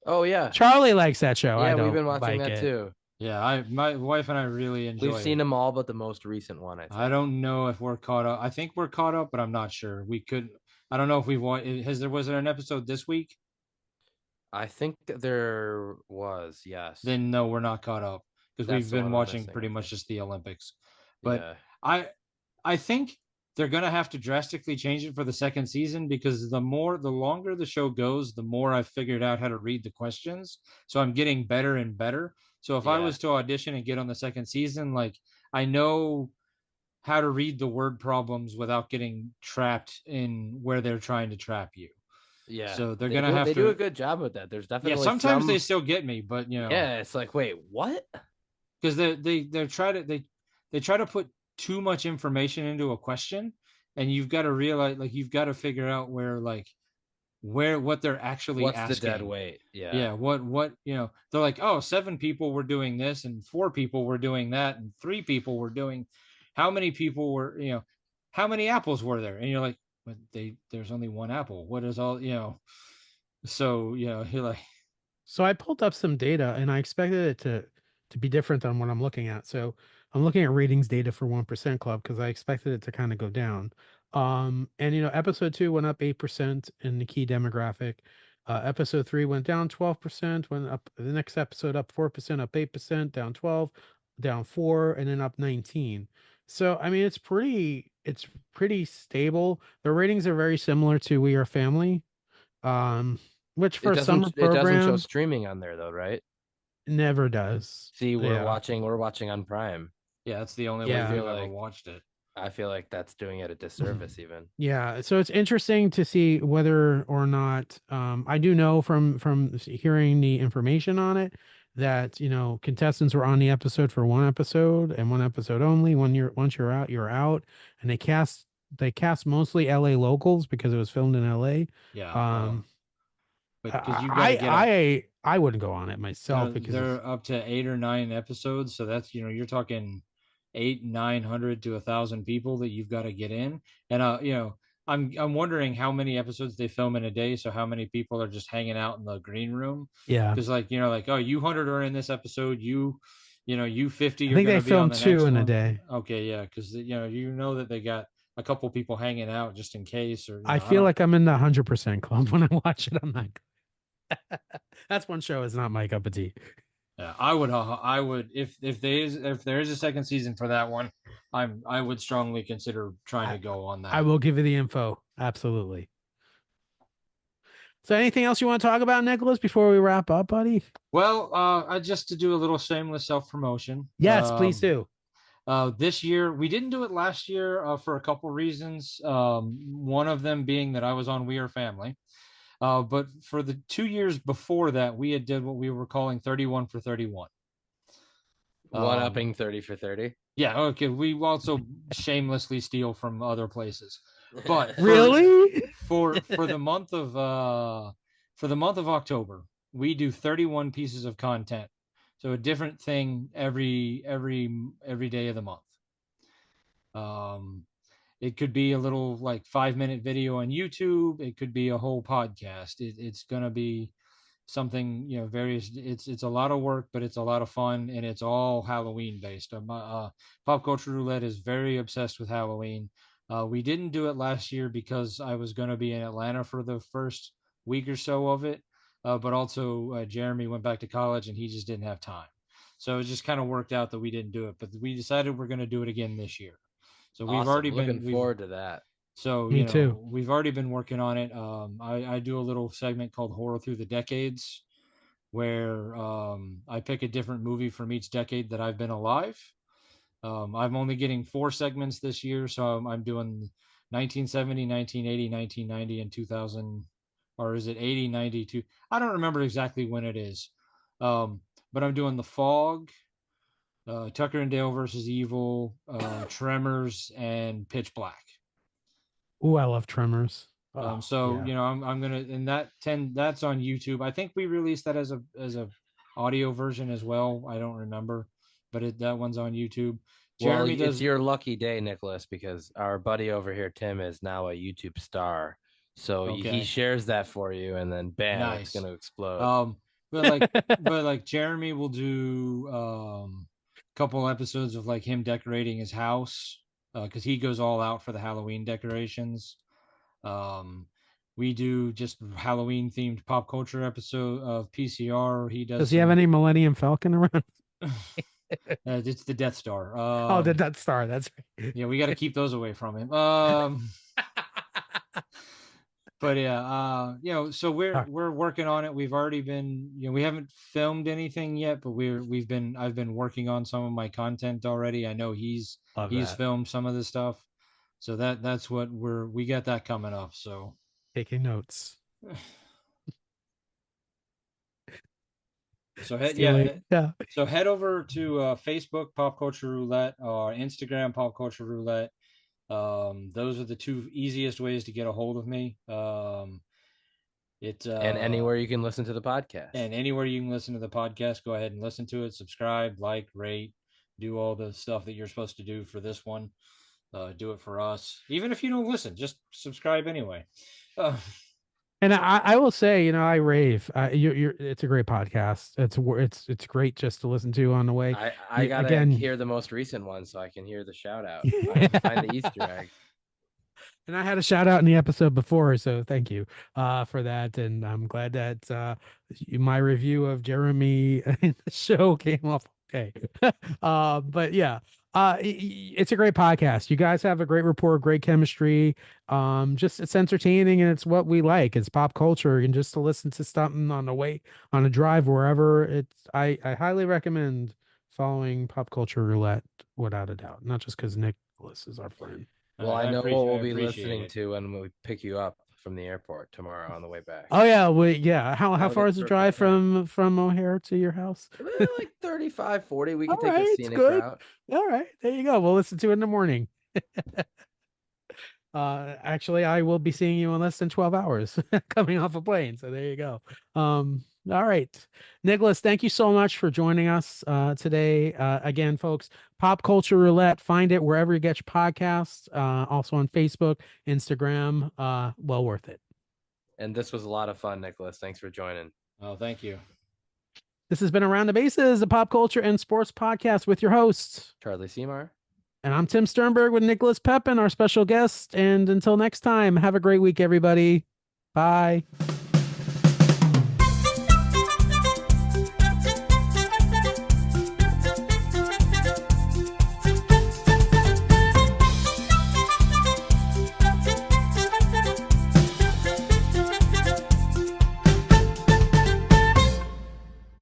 [SPEAKER 2] Oh yeah,
[SPEAKER 1] Charlie likes that show. I
[SPEAKER 2] yeah, we've
[SPEAKER 1] don't
[SPEAKER 2] been watching
[SPEAKER 1] like
[SPEAKER 2] that
[SPEAKER 1] it.
[SPEAKER 2] too.
[SPEAKER 3] Yeah, my wife and I really enjoy
[SPEAKER 2] We've seen
[SPEAKER 3] it.
[SPEAKER 2] them all, but the most recent one, I
[SPEAKER 3] I
[SPEAKER 2] think.
[SPEAKER 3] don't know if we're caught up. I think we're caught up, but I'm not sure. We could. I don't know if we've watched. Was there an episode this week?
[SPEAKER 2] I think there was, yes.
[SPEAKER 3] Then no, we're not caught up, because
[SPEAKER 2] That's
[SPEAKER 3] we've
[SPEAKER 2] the
[SPEAKER 3] been
[SPEAKER 2] one we're
[SPEAKER 3] watching
[SPEAKER 2] missing,
[SPEAKER 3] pretty
[SPEAKER 2] I
[SPEAKER 3] much
[SPEAKER 2] think.
[SPEAKER 3] just the Olympics. But
[SPEAKER 2] Yeah.
[SPEAKER 3] I I think they're gonna have to drastically change it for the second season, because the longer the show goes, the more I've figured out how to read the questions. So I'm getting better and better. So if I
[SPEAKER 2] Yeah.
[SPEAKER 3] was to audition and get on the second season, like, I know how to read the word problems without getting trapped in where they're trying to trap you.
[SPEAKER 2] Yeah.
[SPEAKER 3] So they're
[SPEAKER 2] They
[SPEAKER 3] gonna
[SPEAKER 2] do
[SPEAKER 3] have
[SPEAKER 2] they do a
[SPEAKER 3] to.
[SPEAKER 2] good job with that. There's
[SPEAKER 3] Yeah,
[SPEAKER 2] definitely
[SPEAKER 3] sometimes they
[SPEAKER 2] some.
[SPEAKER 3] still get me, but
[SPEAKER 2] Yeah, it's like, wait, what?
[SPEAKER 3] because they try to put too much information into a question, and you've got to realize, like, you've got to figure out where, like, what they're actually
[SPEAKER 2] What's the dead
[SPEAKER 3] asking.
[SPEAKER 2] weight? Yeah.
[SPEAKER 3] Yeah, what they're like, oh, 7 people were doing this, and 4 people were doing that, and 3 people were doing. How many people were, how many apples were there? And you're like, but there's only one apple. What is all, so you're like,
[SPEAKER 1] So I pulled up some data and I expected it to be different than what I'm looking at. So I'm looking at ratings data for 1% Club because I expected it to kind of go down. And episode 2 went up 8% in the key demographic. Episode 3 went down 12%, went up the next episode up 4%, up 8%, down 12, down 4, and then up 19. So I mean it's pretty stable. The ratings are very similar to We Are Family. Um, which for
[SPEAKER 2] It
[SPEAKER 1] a summer
[SPEAKER 2] doesn't show
[SPEAKER 1] program
[SPEAKER 2] streaming on there though, right?
[SPEAKER 1] never does.
[SPEAKER 2] See,
[SPEAKER 1] Yeah.
[SPEAKER 2] we're watching on Prime.
[SPEAKER 3] yeah, that's the only
[SPEAKER 2] I
[SPEAKER 3] way
[SPEAKER 1] Yeah.
[SPEAKER 3] we've
[SPEAKER 2] feel
[SPEAKER 3] ever
[SPEAKER 2] like
[SPEAKER 3] watched it.
[SPEAKER 2] I feel like that's doing it a
[SPEAKER 1] Mhm.
[SPEAKER 2] disservice even.
[SPEAKER 1] Yeah. So it's interesting to see whether or not I do know from hearing the information on it that contestants were on the episode for one episode and one episode only. Once you're out, you're out. And they cast mostly LA locals because it was filmed in LA.
[SPEAKER 3] Yeah,
[SPEAKER 1] Um
[SPEAKER 3] but because you got to
[SPEAKER 1] I
[SPEAKER 3] get up.
[SPEAKER 1] I wouldn't go on it myself because it's
[SPEAKER 3] They're up to 8 or 9 episodes, so that's, you're talking 800, 900 to 1,000 people that you've got to get in, and I'm wondering how many episodes they film in a day. So how many people are just hanging out in the green room?
[SPEAKER 1] Yeah.
[SPEAKER 3] Because like oh, you 100 are in this episode. You 50
[SPEAKER 1] I
[SPEAKER 3] are
[SPEAKER 1] think
[SPEAKER 3] going
[SPEAKER 1] they
[SPEAKER 3] to be on
[SPEAKER 1] filmed
[SPEAKER 3] the
[SPEAKER 1] 2
[SPEAKER 3] next
[SPEAKER 1] in a
[SPEAKER 3] one.
[SPEAKER 1] day.
[SPEAKER 3] Okay, yeah, because you know that they got a couple people hanging out just in case, or
[SPEAKER 1] I
[SPEAKER 3] I
[SPEAKER 1] feel
[SPEAKER 3] don't.
[SPEAKER 1] like I'm in the 100% club when I watch it. I'm not. That's one show is not my cup of tea.
[SPEAKER 3] Yeah, I would if there is a second season for that one, I would strongly consider trying to go on
[SPEAKER 1] I
[SPEAKER 3] that.
[SPEAKER 1] will give you the info. Absolutely. So anything else you want to talk about, Nicholas, before we wrap up, buddy?
[SPEAKER 3] Well, just to do a little shameless self promotion.
[SPEAKER 1] Yes, please do.
[SPEAKER 3] This year we didn't do it last year for a couple reasons. One of them being that I was on We Are Family. But for the 2 years before that, we had did what we were calling 31 for 31.
[SPEAKER 2] One upping 30 for 30.
[SPEAKER 3] Yeah, okay. We also shamelessly steal from other places. But
[SPEAKER 1] really?
[SPEAKER 3] For the month of October, we do 31 pieces of content. So a different thing every day of the month. It could be a little like 5-minute video on YouTube. It could be a whole podcast. It's gonna be something various. It's a lot of work, but it's a lot of fun, and it's all Halloween based. Pop Culture Roulette is very obsessed with Halloween. We didn't do it last year because I was going to be in Atlanta for the first week or so of it, but also Jeremy went back to college and he just didn't have time. So it just kind of worked out that we didn't do it, but we decided we're going to do it again this year. So we've
[SPEAKER 2] Awesome.
[SPEAKER 3] already
[SPEAKER 2] Looking
[SPEAKER 3] been
[SPEAKER 2] forward to that.
[SPEAKER 3] So
[SPEAKER 1] Me too.
[SPEAKER 3] we've already been working on it. I do a little segment called Horror Through the Decades, where I pick a different movie from each decade that I've been alive. I'm only getting 4 segments this year, so I'm doing 1970, 1980, 1990, and 2000, or is it 80, 92? I don't remember exactly when it is. But I'm doing The Fog, Tucker and Dale versus Evil, Tremors, and Pitch Black.
[SPEAKER 1] Ooh, I love Tremors. Oh,
[SPEAKER 3] So
[SPEAKER 1] yeah.
[SPEAKER 3] I'm gonna and that's on YouTube. I think we released that as a audio version as well. I don't remember, but that one's on YouTube.
[SPEAKER 2] Well,
[SPEAKER 3] Jeremy
[SPEAKER 2] it's
[SPEAKER 3] does.
[SPEAKER 2] your lucky day, Nicholas, because our buddy over here, Tim, is now a YouTube star. So he
[SPEAKER 3] Okay,
[SPEAKER 2] shares that for you, and then bam, it's
[SPEAKER 3] nice.
[SPEAKER 2] gonna explode.
[SPEAKER 3] But like Jeremy will do a couple episodes of like him decorating his house because he goes all out for the Halloween decorations. Um, we do just Halloween themed pop culture episode of PCR. He does
[SPEAKER 1] Does he have
[SPEAKER 3] some.
[SPEAKER 1] any Millennium Falcon around?
[SPEAKER 3] It's the Death Star.
[SPEAKER 1] Oh, the Death Star. That's right.
[SPEAKER 3] Yeah, we got to keep those away from him. But yeah, so we're working on it. We've already been, we haven't filmed anything yet, but I've been working on some of my content already. I know he's
[SPEAKER 1] Love
[SPEAKER 3] he's
[SPEAKER 1] that.
[SPEAKER 3] filmed some of the stuff, so that's what we got that coming up. So
[SPEAKER 1] Taking notes.
[SPEAKER 3] So
[SPEAKER 1] Yeah.
[SPEAKER 3] So head over to Facebook Pop Culture Roulette or Instagram Pop Culture Roulette. Those are the 2 easiest ways to get a hold of me.
[SPEAKER 2] And anywhere you can listen to the podcast.
[SPEAKER 3] And anywhere you can listen to the podcast, go ahead and listen to it. Subscribe, like, rate, do all the stuff that you're supposed to do for this one. Do it for us. Even if you don't listen, just subscribe anyway.
[SPEAKER 1] And I will say, I rave. It's a great podcast. It's great just to listen to on the way.
[SPEAKER 2] I gotta hear the most recent one so I can hear the shout out. Find the Easter egg.
[SPEAKER 1] And I had a shout out in the episode before, so thank you for that. And I'm glad that my review of Jeremy in the show came off okay. But yeah, it's a great podcast. You guys have a great rapport, great chemistry. Just it's entertaining and it's what we like. It's pop culture, and just to listen to something on the way, on a drive, wherever. I highly recommend following Pop Culture Roulette without a doubt. Not just because Nicholas is our friend.
[SPEAKER 2] Well, I know what we'll be listening to when we pick you up from the airport tomorrow on the way back.
[SPEAKER 1] Oh yeah. How far is the drive from O'Hare to your house?
[SPEAKER 2] Like 35, 40. We can take a scenic route.
[SPEAKER 1] All right, there you go. We'll listen to it in the morning. Actually, I will be seeing you in less than 12 hours coming off a plane. So there you go. All right. Nicholas, thank you so much for joining us today. Again, folks, Pop Culture Roulette, find it wherever you get your podcasts, also on Facebook, Instagram. Well worth it.
[SPEAKER 2] And this was a lot of fun, Nicholas. Thanks for joining.
[SPEAKER 3] Oh, thank you.
[SPEAKER 1] This has been Around the Bases, a pop culture and sports podcast with your hosts,
[SPEAKER 2] Charlie Seymour.
[SPEAKER 1] And I'm Tim Sternberg with Nicholas Pepin, our special guest. And until next time, have a great week, everybody. Bye.